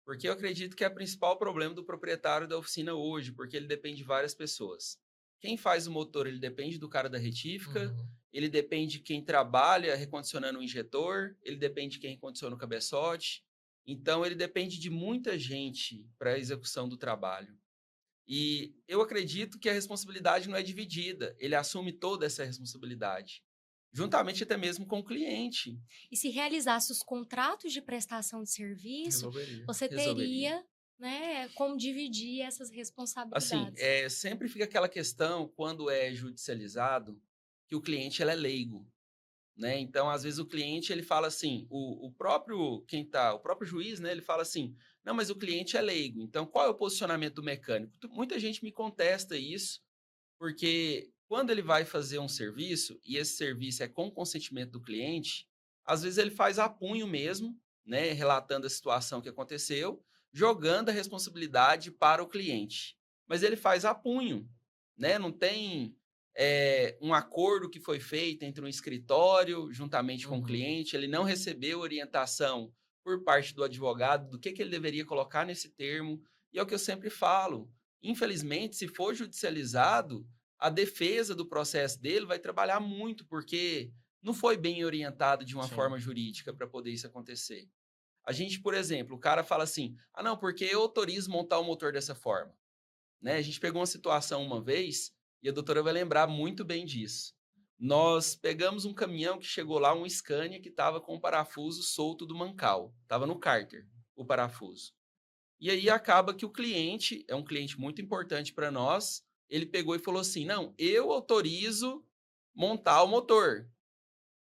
porque eu acredito que é o principal problema do proprietário da oficina hoje, porque ele depende de várias pessoas. Quem faz o motor, ele depende do cara da retífica, ele depende de quem trabalha recondicionando o injetor, ele depende de quem recondiciona o cabeçote. Então, ele depende de muita gente para a execução do trabalho. E eu acredito que a responsabilidade não é dividida, ele assume toda essa responsabilidade, juntamente até mesmo com o cliente. E se realizasse os contratos de prestação de serviço, você teria, né, como dividir essas responsabilidades. Assim, sempre fica aquela questão, quando é judicializado, que o cliente ele é leigo. Né? Então, às vezes, o cliente ele fala assim, o próprio juiz, né, ele fala assim, não, mas o cliente é leigo, então qual é o posicionamento do mecânico? Muita gente me contesta isso, porque quando ele vai fazer um serviço, e esse serviço é com consentimento do cliente, às vezes ele faz a punho mesmo, né, relatando a situação que aconteceu, jogando a responsabilidade para o cliente. Mas ele faz a punho, né? Não tem um acordo que foi feito entre um escritório, juntamente com o cliente, ele não recebeu orientação por parte do advogado do que ele deveria colocar nesse termo. E é o que eu sempre falo, infelizmente, se for judicializado, a defesa do processo dele vai trabalhar muito, porque não foi bem orientado de uma forma jurídica para poder isso acontecer. A gente, por exemplo, o cara fala assim, não, porque eu autorizo montar o motor dessa forma. Né? A gente pegou uma situação uma vez, e a doutora vai lembrar muito bem disso. Nós pegamos um caminhão que chegou lá, um Scania, que estava com o parafuso solto do mancal. Estava no cárter, o parafuso. E aí acaba que o cliente, é um cliente muito importante para nós, ele pegou e falou assim, não, eu autorizo montar o motor.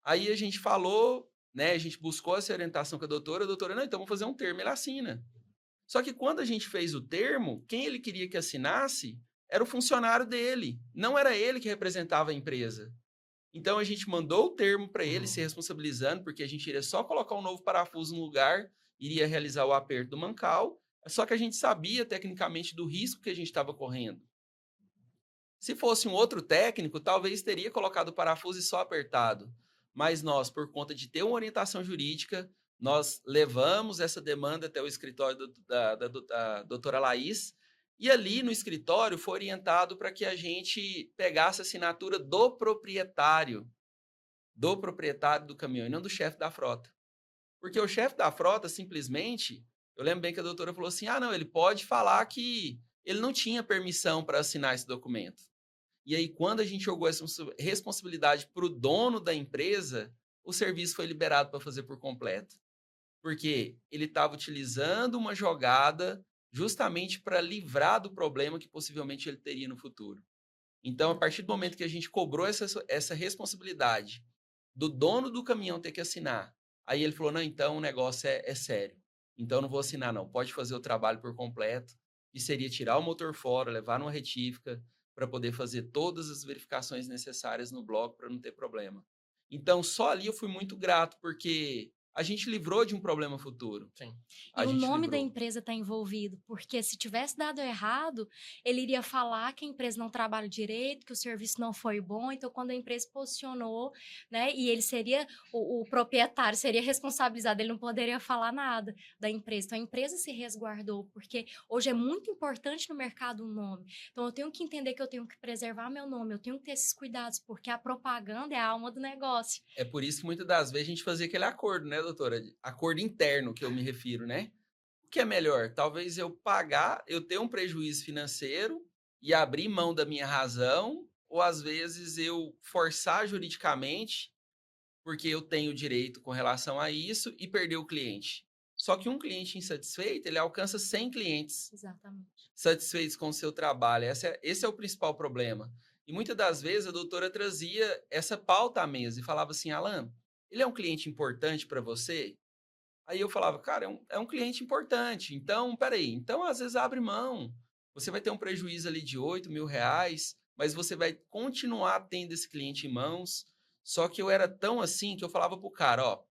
Aí a gente falou, né, a gente buscou essa orientação com a doutora, não, então vamos fazer um termo, ele assina. Só que quando a gente fez o termo, quem ele queria que assinasse era o funcionário dele, não era ele que representava a empresa. Então a gente mandou o termo para ele, se responsabilizando, porque a gente iria só colocar um novo parafuso no lugar, iria realizar o aperto do mancal, só que a gente sabia tecnicamente do risco que a gente estava correndo. Se fosse um outro técnico, talvez teria colocado o parafuso e só apertado. Mas nós, por conta de ter uma orientação jurídica, nós levamos essa demanda até o escritório da doutora Laís, e ali no escritório foi orientado para que a gente pegasse a assinatura do proprietário do caminhão, e não do chefe da frota. Porque o chefe da frota, simplesmente, eu lembro bem que a doutora falou assim, não, ele pode falar que ele não tinha permissão para assinar esse documento. E aí, quando a gente jogou essa responsabilidade para o dono da empresa, o serviço foi liberado para fazer por completo. Porque ele estava utilizando uma jogada justamente para livrar do problema que possivelmente ele teria no futuro. Então, a partir do momento que a gente cobrou essa responsabilidade do dono do caminhão ter que assinar, aí ele falou, não, então o negócio é sério. Então, não vou assinar, não. Pode fazer o trabalho por completo, que seria tirar o motor fora, levar numa retífica, para poder fazer todas as verificações necessárias no bloco para não ter problema. Então, só ali eu fui muito grato, porque a gente livrou de um problema futuro. Sim. E o nome da empresa está envolvido, porque se tivesse dado errado, ele iria falar que a empresa não trabalha direito, que o serviço não foi bom. Então, quando a empresa posicionou, né, e ele seria, o proprietário seria responsabilizado, ele não poderia falar nada da empresa. Então, a empresa se resguardou, porque hoje é muito importante no mercado um nome. Então, eu tenho que entender que eu tenho que preservar meu nome, eu tenho que ter esses cuidados, porque a propaganda é a alma do negócio. É por isso que muitas das vezes a gente fazia aquele acordo, né, doutora? Acordo interno que eu me refiro, né? O que é melhor? Talvez eu ter um prejuízo financeiro e abrir mão da minha razão, ou às vezes eu forçar juridicamente, porque eu tenho direito com relação a isso e perder o cliente. Só que um cliente insatisfeito, ele alcança 100 clientes Exatamente. satisfeitos com o seu trabalho. Esse é o principal problema. E muitas das vezes a doutora trazia essa pauta à mesa e falava assim, Alan, ele é um cliente importante para você? Aí eu falava, cara, é um cliente importante. Então, peraí, então às vezes abre mão. Você vai ter um prejuízo ali de R$ 8.000, mas você vai continuar tendo esse cliente em mãos. Só que eu era tão assim que eu falava pro cara, ó,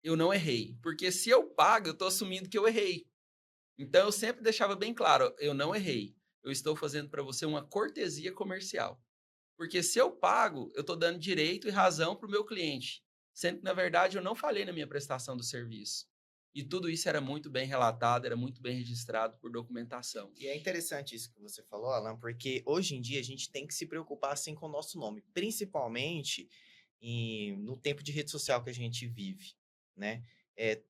eu não errei. Porque se eu pago, eu estou assumindo que eu errei. Então, eu sempre deixava bem claro, eu não errei. Eu estou fazendo para você uma cortesia comercial. Porque se eu pago, eu estou dando direito e razão para o meu cliente. Sendo que, na verdade, eu não falhei na minha prestação do serviço. E tudo isso era muito bem relatado, era muito bem registrado por documentação. E é interessante isso que você falou, Alan, porque hoje em dia a gente tem que se preocupar assim com o nosso nome, principalmente no tempo de rede social que a gente vive, né?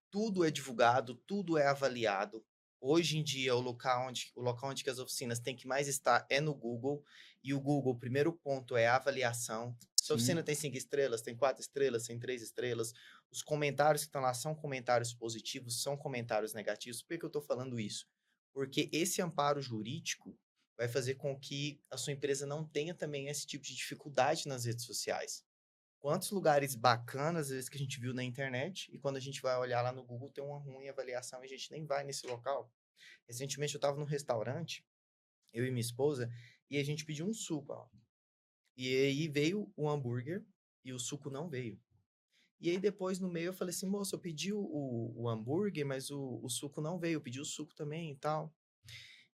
Tudo é divulgado, tudo é avaliado. Hoje em dia, o local onde que as oficinas têm que mais estar é no Google. E o Google, o primeiro ponto é a avaliação. Se a oficina tem 5 estrelas, tem 4 estrelas, tem 3 estrelas. Os comentários que estão lá são comentários positivos, são comentários negativos. Por que eu estou falando isso? Porque esse amparo jurídico vai fazer com que a sua empresa não tenha também esse tipo de dificuldade nas redes sociais. Quantos lugares bacanas, às vezes, que a gente viu na internet, e quando a gente vai olhar lá no Google, tem uma ruim avaliação e a gente nem vai nesse local. Recentemente, eu estava num restaurante, eu e minha esposa, e a gente pediu um suco, ó. E aí veio o hambúrguer e o suco não veio. E aí depois, no meio, eu falei assim, moço, eu pedi o hambúrguer, mas o suco não veio, eu pedi o suco também e tal.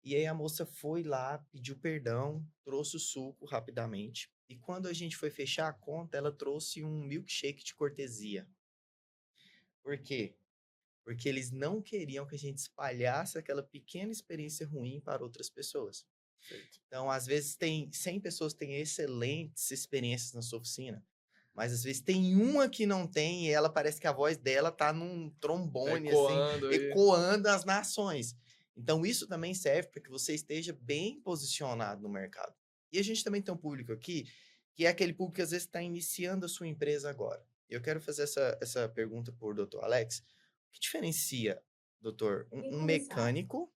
E aí a moça foi lá, pediu perdão, trouxe o suco rapidamente. E quando a gente foi fechar a conta, ela trouxe um milkshake de cortesia. Por quê? Porque eles não queriam que a gente espalhasse aquela pequena experiência ruim para outras pessoas. Perfeito. Então, às vezes, tem 100 pessoas que têm excelentes experiências na sua oficina, mas às vezes tem uma que não tem e ela parece que a voz dela tá num trombone, Ecoando assim, ecoando as nações. Então, isso também serve para que você esteja bem posicionado no mercado. E a gente também tem um público aqui, que é aquele público que às vezes está iniciando a sua empresa agora. Eu quero fazer essa pergunta por Dr. Alex. O que diferencia, doutor, um mecânico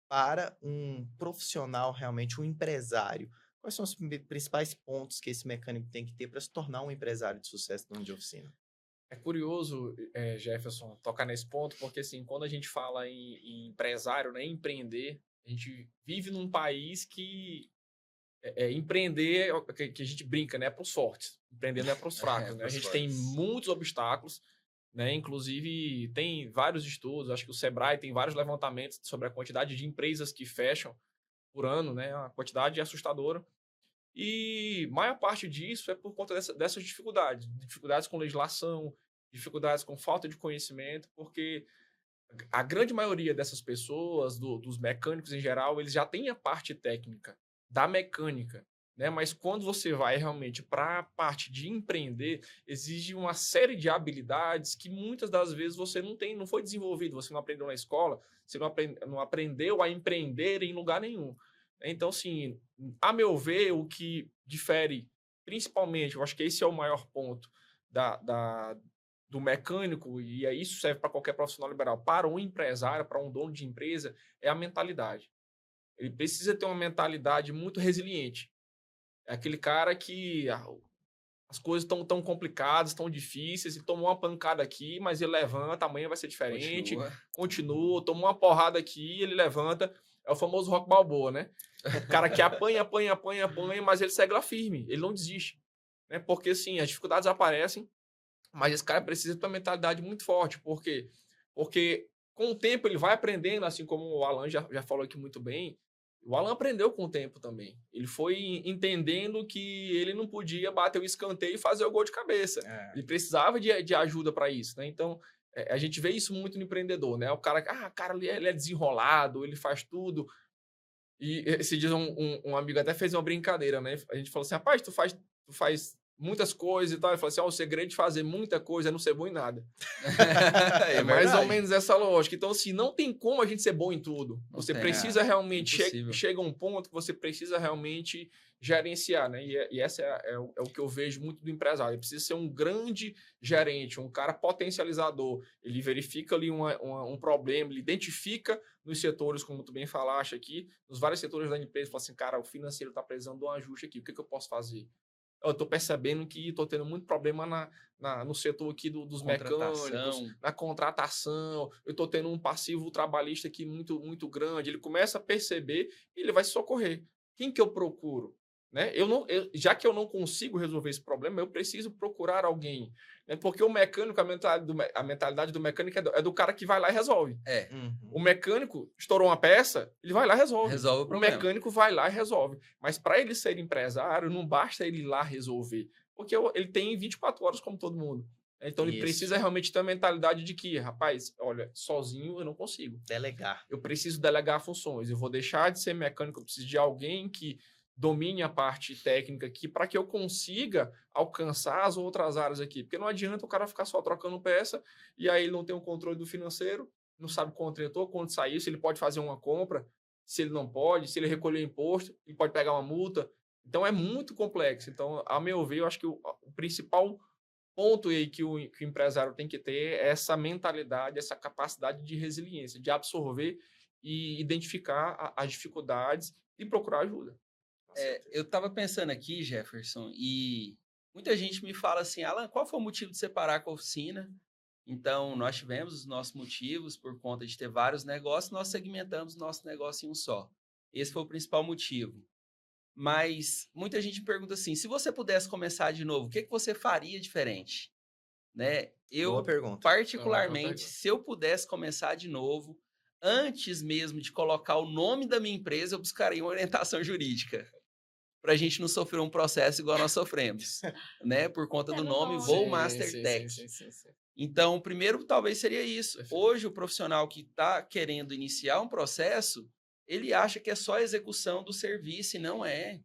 para um profissional realmente, um empresário? Quais são os principais pontos que esse mecânico tem que ter para se tornar um empresário de sucesso no dono de oficina? É curioso, Jefferson, tocar nesse ponto, porque assim, quando a gente fala em empresário, né, empreender, a gente vive num país que empreender, que a gente brinca, né, é para os fortes. Empreender não é para os fracos, né? A gente tem muitos obstáculos, né? Inclusive, tem vários estudos, acho que o Sebrae tem vários levantamentos sobre a quantidade de empresas que fecham por ano, né? A quantidade é assustadora. E maior parte disso é por conta dessas dificuldades. Dificuldades com legislação, dificuldades com falta de conhecimento, porque a grande maioria dessas pessoas, dos mecânicos em geral, eles já têm a parte técnica da mecânica, né? Mas quando você vai realmente para a parte de empreender, exige uma série de habilidades que muitas das vezes você não tem, não foi desenvolvido, você não aprendeu na escola, você não aprendeu a empreender em lugar nenhum. Então, assim, a meu ver, o que difere, principalmente, eu acho que esse é o maior ponto do mecânico, e isso serve para qualquer profissional liberal, para um empresário, para um dono de empresa, é a mentalidade. Ele precisa ter uma mentalidade muito resiliente. É aquele cara que as coisas estão tão complicadas, tão difíceis, e tomou uma pancada aqui, mas ele levanta, amanhã vai ser diferente, continua, tomou uma porrada aqui, ele levanta. É o famoso Rock Balboa, né? O cara que apanha, mas ele segue lá firme, ele não desiste. Né? Porque, sim, as dificuldades aparecem, mas esse cara precisa ter uma mentalidade muito forte. Por quê? Porque com o tempo ele vai aprendendo, assim como o Alan já falou aqui muito bem. O Alan aprendeu com o tempo também. Ele foi entendendo que ele não podia bater o escanteio e fazer o gol de cabeça. Ele precisava de ajuda para isso, né? Então, a gente vê isso muito no empreendedor, né? O cara, ele é desenrolado, ele faz tudo. E esse dia um amigo até fez uma brincadeira, né? A gente falou assim, rapaz, tu faz muitas coisas e tal. Ele falou assim, o segredo de fazer muita coisa é não ser bom em nada. É mais ou menos essa lógica. Então, assim, não tem como a gente ser bom em tudo. Você precisa realmente... Chega um ponto que você precisa realmente gerenciar, né? E essa é o que eu vejo muito do empresário. Ele precisa ser um grande gerente, um cara potencializador. Ele verifica ali um problema, ele identifica nos setores, como tu bem falaste aqui, nos vários setores da empresa, fala assim, cara, o financeiro está precisando de um ajuste aqui, o que eu posso fazer? Eu estou percebendo que estou tendo muito problema no setor aqui dos mecânicos, na contratação, eu estou tendo um passivo trabalhista aqui muito, muito grande. Ele começa a perceber e ele vai se socorrer. Quem que eu procuro? Né? Já que eu não consigo resolver esse problema, eu preciso procurar alguém. Né? Porque o mecânico, a mentalidade do mecânico é do cara que vai lá e resolve. O mecânico estourou uma peça, ele vai lá e resolve. O mecânico vai lá e resolve. Mas para ele ser empresário, não basta ele ir lá resolver. Porque ele tem 24 horas como todo mundo. Então ele precisa realmente ter a mentalidade de que, rapaz, olha, sozinho eu não consigo. Delegar. Eu preciso delegar funções. Eu vou deixar de ser mecânico, eu preciso de alguém que domine a parte técnica aqui para que eu consiga alcançar as outras áreas aqui. Porque não adianta o cara ficar só trocando peça e aí ele não tem o controle do financeiro, não sabe quanto entrou, quanto saiu, se ele pode fazer uma compra, se ele não pode, se ele recolher imposto, ele pode pegar uma multa. Então é muito complexo. Então, a meu ver, eu acho que o principal ponto aí que o empresário tem que ter é essa mentalidade, essa capacidade de resiliência, de absorver e identificar as dificuldades e procurar ajuda. Eu estava pensando aqui, Jefferson, e muita gente me fala assim, Alan, qual foi o motivo de separar com a oficina? Então, nós tivemos os nossos motivos por conta de ter vários negócios, nós segmentamos nosso negócio em um só. Esse foi o principal motivo. Mas muita gente pergunta assim, se você pudesse começar de novo, o que você faria diferente? Né? Boa pergunta. Particularmente, se eu pudesse começar de novo, antes mesmo de colocar o nome da minha empresa, eu buscaria uma orientação jurídica. Para a gente não sofrer um processo igual nós sofremos, né? Por conta do nome Voo Master Tech. Sim. Então, primeiro, talvez seria isso. Hoje, o profissional que está querendo iniciar um processo, ele acha que é só a execução do serviço e não é.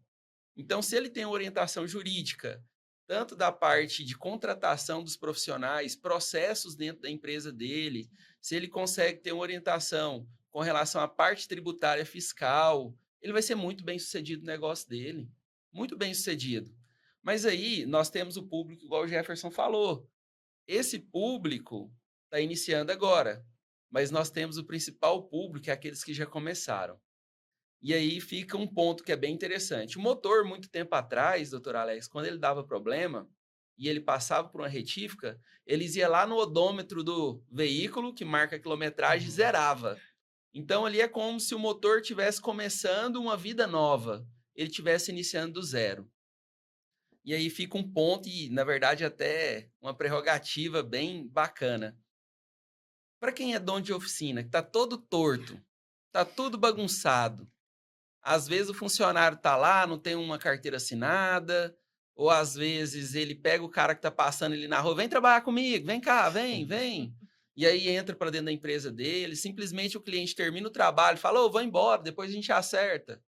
Então, se ele tem uma orientação jurídica, tanto da parte de contratação dos profissionais, processos dentro da empresa dele, se ele consegue ter uma orientação com relação à parte tributária fiscal, ele vai ser muito bem sucedido no negócio dele. Muito bem sucedido. Mas aí, nós temos o público, igual o Jefferson falou. Esse público está iniciando agora, mas nós temos o principal público, que é aqueles que já começaram. E aí fica um ponto que é bem interessante. O motor, muito tempo atrás, doutor Alex, quando ele dava problema e ele passava por uma retífica, eles iam lá no odômetro do veículo, que marca a quilometragem, e zerava. Então, ali é como se o motor estivesse começando uma vida nova. Ele estivesse iniciando do zero. E aí fica um ponto, e na verdade até uma prerrogativa bem bacana. Para quem é dono de oficina, que está todo torto, está tudo bagunçado, às vezes o funcionário está lá, não tem uma carteira assinada, ou às vezes ele pega o cara que está passando ali na rua, vem trabalhar comigo, vem cá, vem. E aí entra para dentro da empresa dele, simplesmente o cliente termina o trabalho, fala, vou embora, depois a gente acerta.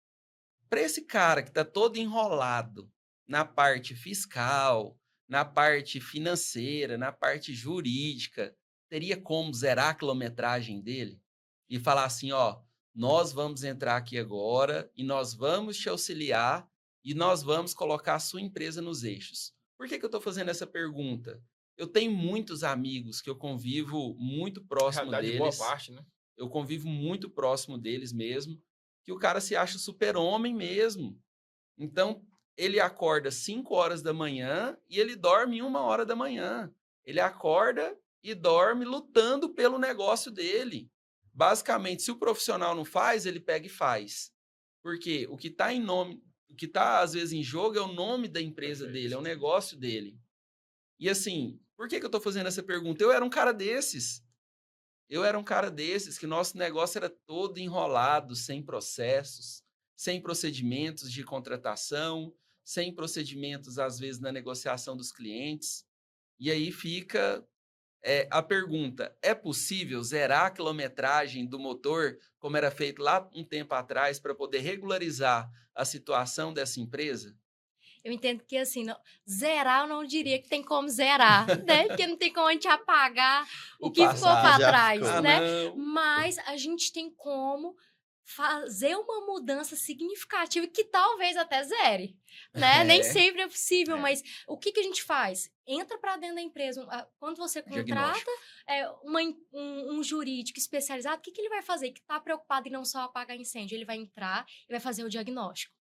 Para esse cara que está todo enrolado na parte fiscal, na parte financeira, na parte jurídica, teria como zerar a quilometragem dele e falar assim, nós vamos entrar aqui agora e nós vamos te auxiliar e nós vamos colocar a sua empresa nos eixos. Por que eu estou fazendo essa pergunta? Eu tenho muitos amigos que eu convivo muito próximo deles. Boa parte, né? Eu convivo muito próximo deles mesmo, que o cara se acha super-homem mesmo. Então, ele acorda 5 horas da manhã e ele dorme 1 hora da manhã. Ele acorda e dorme lutando pelo negócio dele. Basicamente, se o profissional não faz, ele pega e faz. Porque o que está às vezes em jogo é o nome da empresa dele, é o negócio dele. E assim, por que eu estou fazendo essa pergunta? Eu era um cara desses. Que nosso negócio era todo enrolado, sem processos, sem procedimentos de contratação, sem procedimentos, às vezes, na negociação dos clientes. E aí fica a pergunta, é possível zerar a quilometragem do motor, como era feito lá um tempo atrás, para poder regularizar a situação dessa empresa? Eu entendo que, assim, zerar eu não diria que tem como zerar, né? Porque não tem como a gente apagar o que ficou para trás, né? Mas a gente tem como fazer uma mudança significativa que talvez até zere, né? Nem sempre é possível, mas o que a gente faz? Entra para dentro da empresa. Quando você contrata um jurídico especializado, o que ele vai fazer? Que está preocupado em não só apagar incêndio, ele vai entrar e vai fazer o diagnóstico.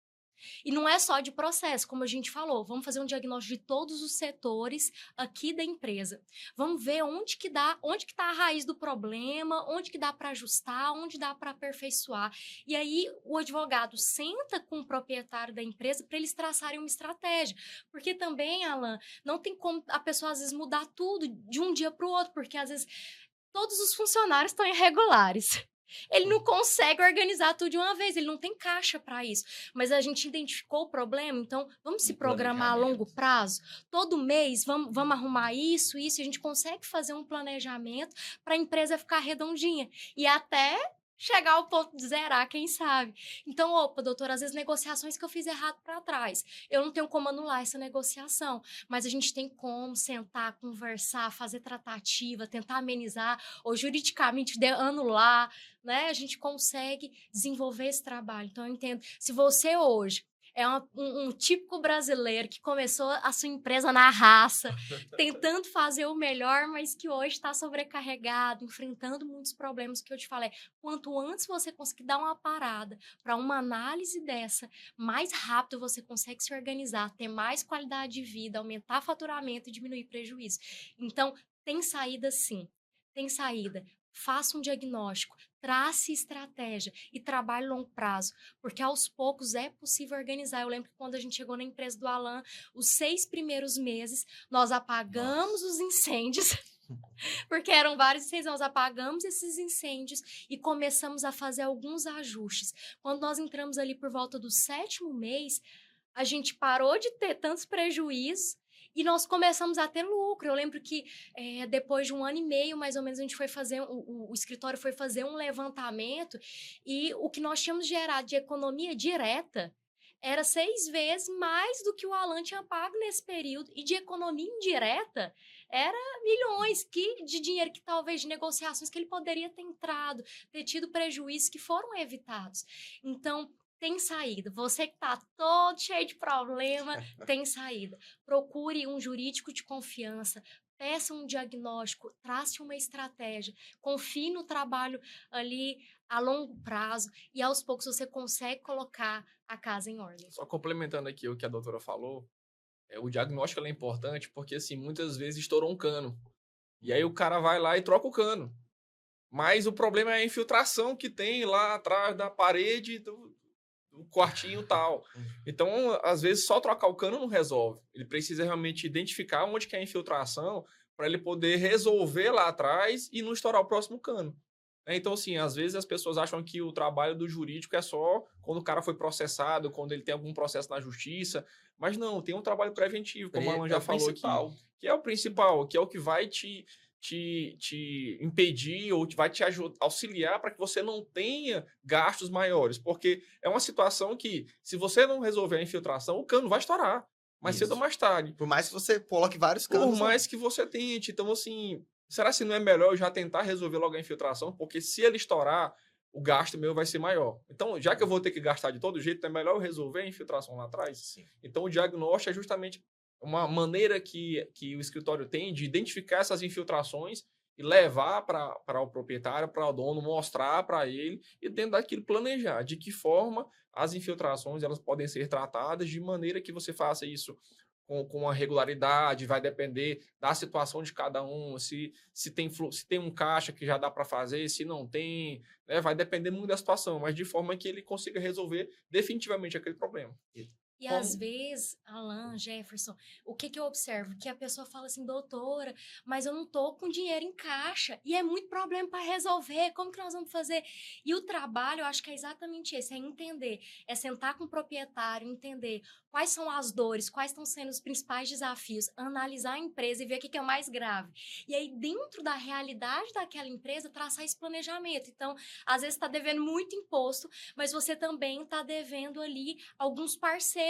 E não é só de processo, como a gente falou, vamos fazer um diagnóstico de todos os setores aqui da empresa. Vamos ver onde que está a raiz do problema, onde que dá para ajustar, onde dá para aperfeiçoar. E aí o advogado senta com o proprietário da empresa para eles traçarem uma estratégia. Porque também, Alan, não tem como a pessoa às vezes mudar tudo de um dia para o outro, porque às vezes todos os funcionários estão irregulares. Ele não consegue organizar tudo de uma vez, ele não tem caixa para isso. Mas a gente identificou o problema, então vamos se programar a longo prazo. Todo mês vamos arrumar isso, e a gente consegue fazer um planejamento para a empresa ficar redondinha. E até chegar ao ponto de zerar, quem sabe. Então, opa, doutor, às vezes negociações que eu fiz errado para trás, eu não tenho como anular essa negociação, mas a gente tem como sentar, conversar, fazer tratativa, tentar amenizar, ou juridicamente anular, né? A gente consegue desenvolver esse trabalho. Então, eu entendo, se você hoje é um típico brasileiro que começou a sua empresa na raça, tentando fazer o melhor, mas que hoje está sobrecarregado, enfrentando muitos problemas que eu te falei. Quanto antes você conseguir dar uma parada para uma análise dessa, mais rápido você consegue se organizar, ter mais qualidade de vida, aumentar faturamento e diminuir prejuízo. Então, tem saída sim, tem saída. Faça um diagnóstico, trace estratégia e trabalhe a longo prazo, porque aos poucos é possível organizar. Eu lembro que quando a gente chegou na empresa do Alan, os 6 primeiros meses, nós apagamos os incêndios, porque eram vários incêndios, nós apagamos esses incêndios e começamos a fazer alguns ajustes. Quando nós entramos ali por volta do 7º mês, a gente parou de ter tantos prejuízos e nós começamos a ter lucro. Eu lembro que depois de 1 ano e meio, mais ou menos, a gente foi fazer, o escritório foi fazer um levantamento e o que nós tínhamos gerado de economia direta era 6 vezes mais do que o Alan tinha pago nesse período. E de economia indireta era milhões de dinheiro que talvez de negociações que ele poderia ter entrado, ter tido prejuízos que foram evitados. Então, tem saída. Você que está todo cheio de problema, tem saída. Procure um jurídico de confiança, peça um diagnóstico, trace uma estratégia, confie no trabalho ali a longo prazo e aos poucos você consegue colocar a casa em ordem. Só complementando aqui o que a doutora falou, o diagnóstico é importante porque, assim, muitas vezes estourou um cano. E aí o cara vai lá e troca o cano. Mas o problema é a infiltração que tem lá atrás da parede do quartinho e tal. Então, às vezes, só trocar o cano não resolve. Ele precisa realmente identificar onde que é a infiltração para ele poder resolver lá atrás e não estourar o próximo cano. Então, assim, às vezes as pessoas acham que o trabalho do jurídico é só quando o cara foi processado, quando ele tem algum processo na justiça, mas não, tem um trabalho preventivo, como a Alan já falou aqui, que é o principal, que é o que vai te impedir ou vai te auxiliar para que você não tenha gastos maiores, porque é uma situação que, se você não resolver a infiltração, o cano vai estourar, mais cedo ou mais tarde. Por mais que você coloque vários canos. Por mais que você tente. Então, assim, será que não é melhor eu já tentar resolver logo a infiltração? Porque se ele estourar, o gasto meu vai ser maior. Então, já que eu vou ter que gastar de todo jeito, é melhor eu resolver a infiltração lá atrás? Sim. Então, o diagnóstico é justamente uma maneira que o escritório tem de identificar essas infiltrações e levar para o proprietário, para o dono, mostrar para ele e dentro daquilo planejar de que forma as infiltrações elas podem ser tratadas de maneira que você faça isso com uma regularidade, vai depender da situação de cada um, se tem um caixa que já dá para fazer, se não tem, né, vai depender muito da situação, mas de forma que ele consiga resolver definitivamente aquele problema. E às vezes, Alan, Jefferson, o que eu observo? Que a pessoa fala assim, doutora, mas eu não tô com dinheiro em caixa e é muito problema para resolver, como que nós vamos fazer? E o trabalho, eu acho que é exatamente esse, é entender, é sentar com o proprietário, entender quais são as dores, quais estão sendo os principais desafios, analisar a empresa e ver o que é mais grave. E aí, dentro da realidade daquela empresa, traçar esse planejamento. Então, às vezes está devendo muito imposto, mas você também está devendo ali alguns parceiros.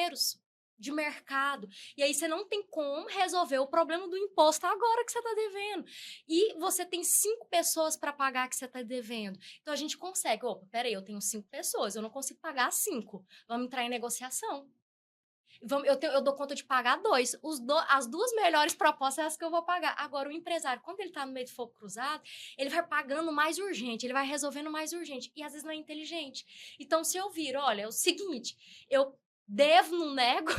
de mercado. E aí você não tem como resolver o problema do imposto agora que você está devendo. E você tem 5 pessoas para pagar que você está devendo. Então a gente consegue. Opa, peraí, eu tenho 5 pessoas, eu não consigo pagar 5. Vamos entrar em negociação. Eu dou conta de pagar 2. As 2 melhores propostas são as que eu vou pagar. Agora, o empresário, quando ele está no meio de fogo cruzado, ele vai pagando mais urgente, ele vai resolvendo mais urgente. E às vezes não é inteligente. Então, se eu vir, olha, é o seguinte, eu devo, não nego,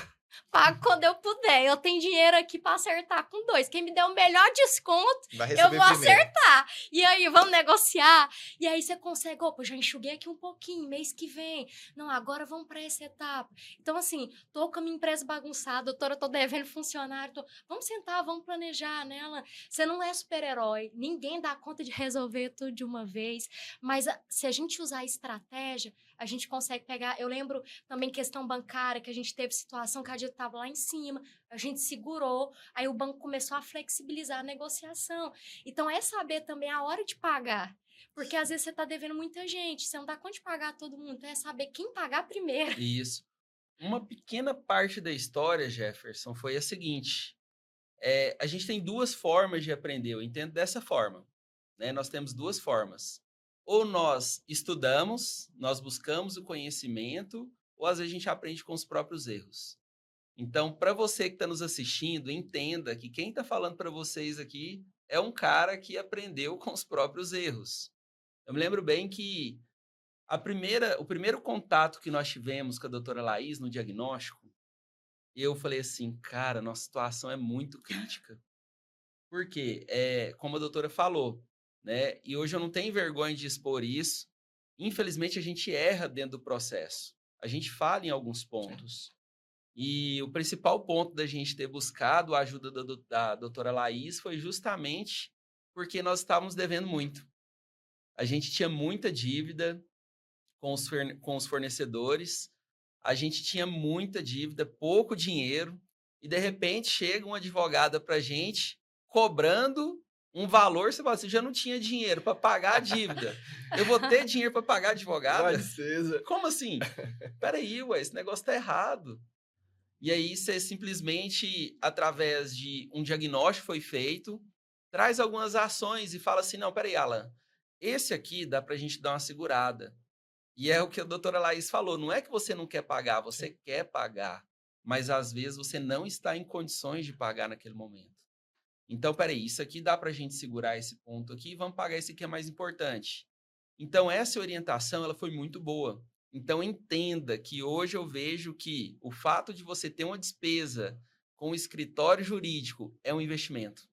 pago quando eu puder. Eu tenho dinheiro aqui para acertar com 2. Quem me der o melhor desconto, Vai eu receber vou primeiro. acertar. E aí, vamos negociar. E aí você consegue, opa, já enxuguei aqui um pouquinho, mês que vem. Não, agora vamos para essa etapa. Então, assim, tô com a minha empresa bagunçada, doutora, tô devendo funcionário. Vamos sentar, vamos planejar nela. Você não é super-herói, ninguém dá conta de resolver tudo de uma vez. Mas se a gente usar a estratégia, a gente consegue pegar. Eu lembro também questão bancária, que a gente teve situação que a dívida estava lá em cima, a gente segurou, aí o banco começou a flexibilizar a negociação. Então, é saber também a hora de pagar. Porque às vezes você está devendo muita gente, você não dá conta de pagar todo mundo, então é saber quem pagar primeiro. Isso. Uma pequena parte da história, Jefferson, foi a seguinte. A gente tem 2 formas de aprender, eu entendo dessa forma. Né? Nós temos 2 formas. Ou nós estudamos, nós buscamos o conhecimento, ou às vezes a gente aprende com os próprios erros. Então, para você que está nos assistindo, entenda que quem está falando para vocês aqui é um cara que aprendeu com os próprios erros. Eu me lembro bem que o primeiro contato que nós tivemos com a doutora Laís no diagnóstico, eu falei assim, cara, nossa situação é muito crítica. Por quê? Como a doutora falou, né? E hoje eu não tenho vergonha de expor isso. Infelizmente, a gente erra dentro do processo. A gente falha em alguns pontos. E o principal ponto da gente ter buscado a ajuda da doutora Laís foi justamente porque nós estávamos devendo muito. A gente tinha muita dívida com os fornecedores, a gente tinha muita dívida, pouco dinheiro, e de repente chega uma advogada para a gente cobrando um valor, você fala assim, já não tinha dinheiro para pagar a dívida. Eu vou ter dinheiro para pagar a advogada? Despesa. Como assim? Peraí, ué, esse negócio tá errado. E aí você simplesmente, através de um diagnóstico foi feito, traz algumas ações e fala assim, não, peraí, Alan, esse aqui dá para a gente dar uma segurada. E é o que a doutora Laís falou, não é que você não quer pagar, você quer pagar, mas às vezes você não está em condições de pagar naquele momento. Então, peraí, isso aqui dá para a gente segurar esse ponto aqui, vamos pagar esse que é mais importante. Então, essa orientação ela foi muito boa. Então, entenda que hoje eu vejo que o fato de você ter uma despesa com o escritório jurídico é um investimento.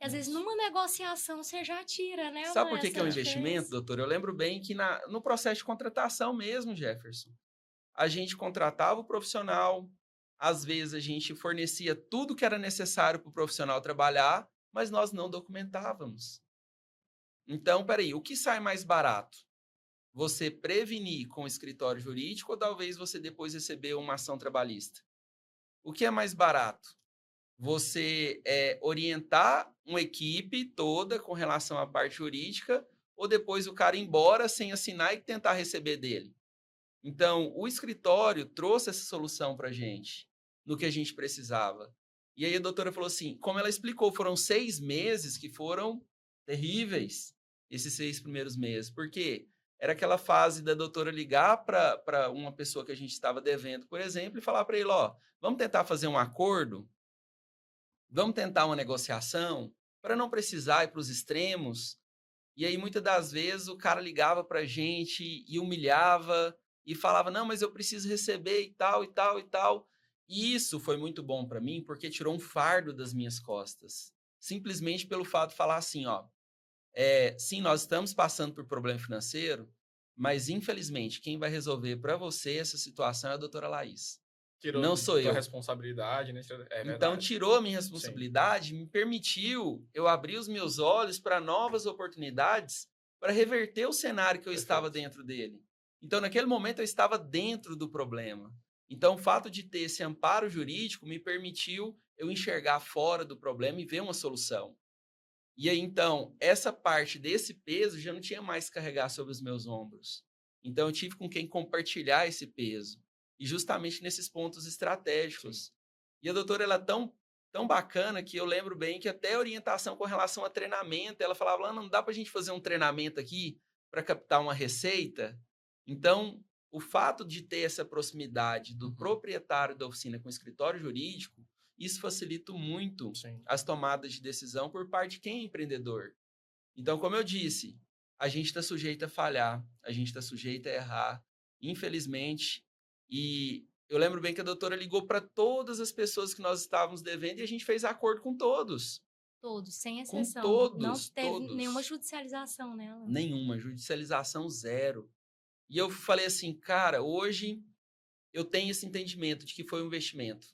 E às vezes numa negociação você já tira, né? Sabe por que é um Essa investimento, diferença. doutor? Eu lembro bem que no processo de contratação mesmo, Jefferson, a gente contratava o profissional, às vezes a gente fornecia tudo que era necessário para o profissional trabalhar, mas nós não documentávamos. Então, peraí, o que sai mais barato? Você prevenir com o escritório jurídico ou talvez você depois receber uma ação trabalhista? O que é mais barato? Você orientar uma equipe toda com relação à parte jurídica ou depois o cara ir embora sem assinar e tentar receber dele? Então, o escritório trouxe essa solução para a gente, no que a gente precisava. E aí a doutora falou assim, como ela explicou, foram 6 meses que foram terríveis, esses 6 primeiros meses. Por quê? Era aquela fase da doutora ligar para uma pessoa que a gente estava devendo, por exemplo, e falar para ele, ó, vamos tentar fazer um acordo? Vamos tentar uma negociação? Para não precisar ir para os extremos? E aí, muitas das vezes, o cara ligava para a gente e humilhava e falava, não, mas eu preciso receber e tal, e tal, e tal. E isso foi muito bom para mim, porque tirou um fardo das minhas costas. Simplesmente pelo fato de falar assim, ó, sim, nós estamos passando por problema financeiro, mas infelizmente quem vai resolver para você essa situação é a doutora Laís. Tirou Não sou tua eu. responsabilidade, né? É Então, verdade. tirou a minha responsabilidade, me permitiu eu abrir os meus olhos para novas oportunidades para reverter o cenário que eu estava dentro dele. Então, naquele momento, eu estava dentro do problema. Então, o fato de ter esse amparo jurídico me permitiu eu enxergar fora do problema e ver uma solução. E aí, então, essa parte desse peso já não tinha mais que carregar sobre os meus ombros. Então, eu tive com quem compartilhar esse peso. e justamente nesses pontos estratégicos. E a doutora, ela é tão bacana que eu lembro bem que até orientação com relação a treinamento, ela falava, não dá para a gente fazer um treinamento aqui para captar uma receita? Então, o fato de ter essa proximidade do proprietário da oficina com o escritório jurídico, isso facilita muito as tomadas de decisão por parte de quem é empreendedor. Então, como eu disse, a gente está sujeito a falhar, a gente está sujeito a errar, infelizmente. E eu lembro bem que a doutora ligou para todas as pessoas que nós estávamos devendo e a gente fez acordo com todos. Todos, sem Com exceção. todos, Não teve todos. nenhuma judicialização nela. Nenhuma, judicialização zero. E eu falei assim, cara, hoje eu tenho esse entendimento de que foi um investimento.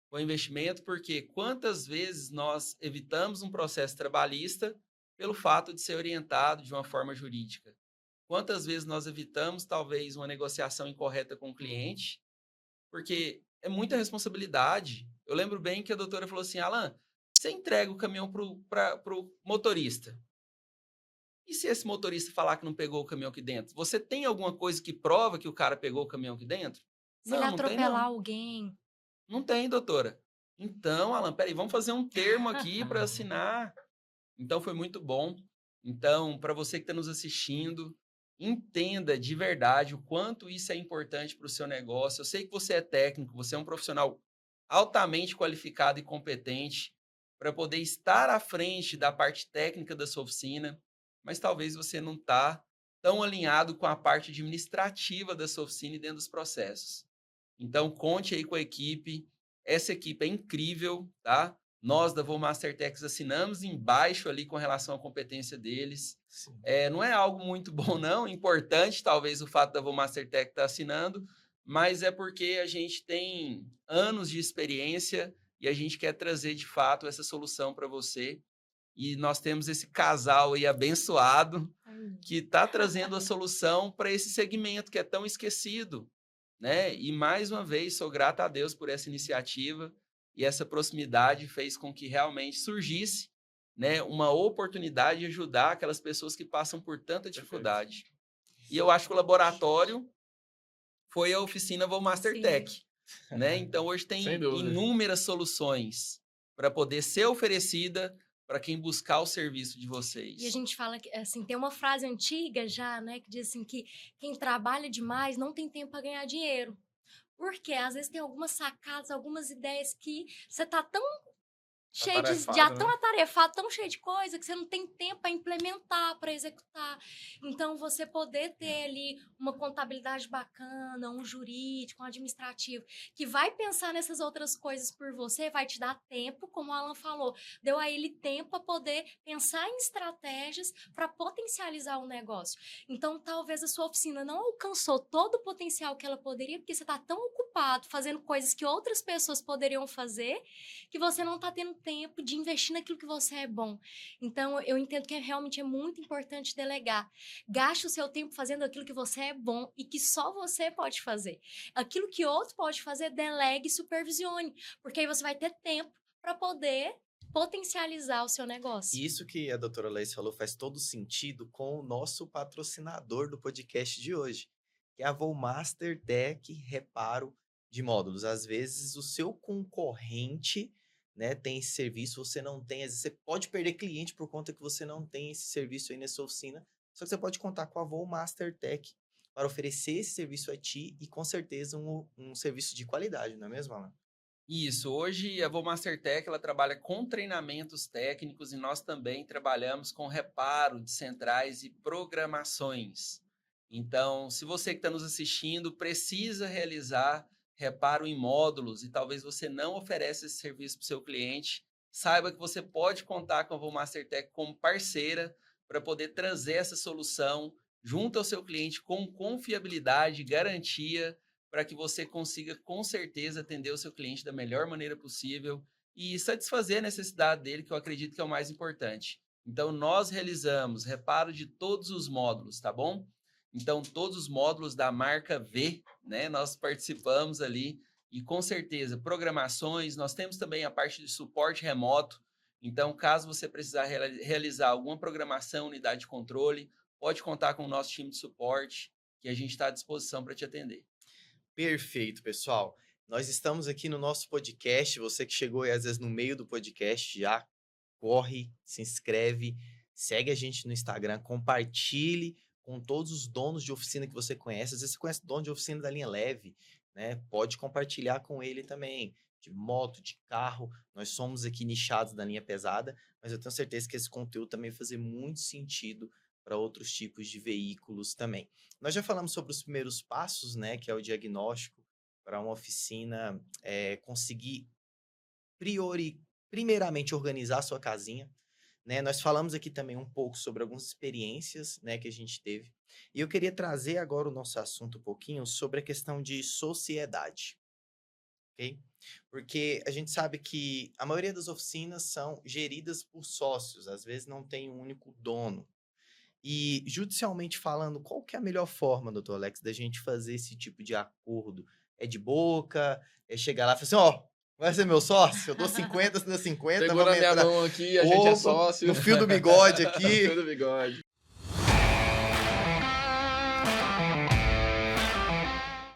Foi um investimento porque quantas vezes nós evitamos um processo trabalhista pelo fato de ser orientado de uma forma jurídica? Quantas vezes nós evitamos, talvez, uma negociação incorreta com o cliente? Porque é muita responsabilidade. Eu lembro bem que a doutora falou assim, Alan, você entrega o caminhão para o motorista. E se esse motorista falar que não pegou o caminhão aqui dentro? Você tem alguma coisa que prova que o cara pegou o caminhão aqui dentro? Se ele atropelar alguém. Não tem, doutora. Então, Alan, peraí, vamos fazer um termo aqui para assinar. Então, foi muito bom. Então, para você que está nos assistindo, entenda de verdade o quanto isso é importante para o seu negócio. Eu sei que você é técnico, você é um profissional altamente qualificado e competente para poder estar à frente da parte técnica da sua oficina, mas talvez você não está tão alinhado com a parte administrativa da sua oficina e dentro dos processos. Então, conte aí com a equipe. Essa equipe é incrível, tá? Nós da Voo Mastertech assinamos embaixo ali com relação à competência deles. Não é algo muito bom, não. Importante, talvez, o fato da Voo Mastertech estar assinando, mas é porque a gente tem anos de experiência e a gente quer trazer, de fato, essa solução para você. E nós temos esse casal aí abençoado que está trazendo a solução para esse segmento que é tão esquecido, né? E, mais uma vez, sou grato a Deus por essa iniciativa e essa proximidade fez com que realmente surgisse, né, uma oportunidade de ajudar aquelas pessoas que passam por tanta dificuldade. Perfeito. E eu acho que o laboratório foi a oficina Voo Mastertech, né? Então, hoje tem inúmeras soluções para poder ser oferecida para quem buscar o serviço de vocês. E a gente fala que, assim, tem uma frase antiga já, né, que diz assim que quem trabalha demais não tem tempo para ganhar dinheiro. Porque às vezes tem algumas sacadas, algumas ideias que você tá tão cheio tão atarefado, tão cheio de coisa, que você não tem tempo para implementar, para executar. Então, você poder ter ali uma contabilidade bacana, um jurídico, um administrativo, que vai pensar nessas outras coisas por você, vai te dar tempo, como o Alan falou, deu a ele tempo para poder pensar em estratégias para potencializar o negócio. Então, talvez a sua oficina não alcançou todo o potencial que ela poderia, porque você está tão ocupado fazendo coisas que outras pessoas poderiam fazer, que você não está tendo tempo de investir naquilo que você é bom. Então, eu entendo que realmente é muito importante delegar. Gaste o seu tempo fazendo aquilo que você é bom e que só você pode fazer. Aquilo que outro pode fazer, delegue e supervisione, porque aí você vai ter tempo para poder potencializar o seu negócio. Isso que a doutora Laís falou faz todo sentido com o nosso patrocinador do podcast de hoje, que é a Voo Mastertech Reparo de Módulos. Às vezes, o seu concorrente, né, tem esse serviço, você não tem, às vezes você pode perder cliente por conta que você não tem esse serviço aí na sua oficina, só que você pode contar com a Voo Mastertech para oferecer esse serviço a ti e com certeza um serviço de qualidade, não é mesmo, Alan? Isso, hoje a Voo Mastertech ela trabalha com treinamentos técnicos e nós também trabalhamos com reparo de centrais e programações. Então, se você que está nos assistindo precisa realizar reparo em módulos e talvez você não ofereça esse serviço para o seu cliente, saiba que você pode contar com a Voo Mastertech como parceira para poder trazer essa solução junto ao seu cliente com confiabilidade e garantia para que você consiga, com certeza, atender o seu cliente da melhor maneira possível e satisfazer a necessidade dele, que eu acredito que é o mais importante. Então, nós realizamos reparo de todos os módulos, tá bom? Então, todos os módulos da marca V, né, nós participamos ali e, com certeza, programações. Nós temos também a parte de suporte remoto. Então, caso você precisar realizar alguma programação, unidade de controle, pode contar com o nosso time de suporte, que a gente está à disposição para te atender. Perfeito, pessoal. Nós estamos aqui no nosso podcast. Você que chegou aí, às vezes, no meio do podcast, já corre, se inscreve, segue a gente no Instagram, compartilhe com todos os donos de oficina que você conhece. Às vezes você conhece dono de oficina da linha leve, né? Pode compartilhar com ele também, de moto, de carro. Nós somos aqui nichados da linha pesada, mas eu tenho certeza que esse conteúdo também vai fazer muito sentido para outros tipos de veículos também. Nós já falamos sobre os primeiros passos, né? Que é o diagnóstico para uma oficina conseguir primeiramente organizar a sua casinha, né? Nós falamos aqui também um pouco sobre algumas experiências, né, que a gente teve. E eu queria trazer agora o nosso assunto um pouquinho sobre a questão de sociedade, ok? Porque a gente sabe que a maioria das oficinas são geridas por sócios, às vezes não tem um único dono. E, judicialmente falando, qual que é a melhor forma, doutor Alex, da gente fazer esse tipo de acordo? É de boca? É chegar lá e falar assim, ó, vai ser meu sócio? Eu dou 50, você dá 50, Segura vamos minha entrar. mão aqui, a gente é Opa, sócio. no fio do bigode aqui. No fio do bigode.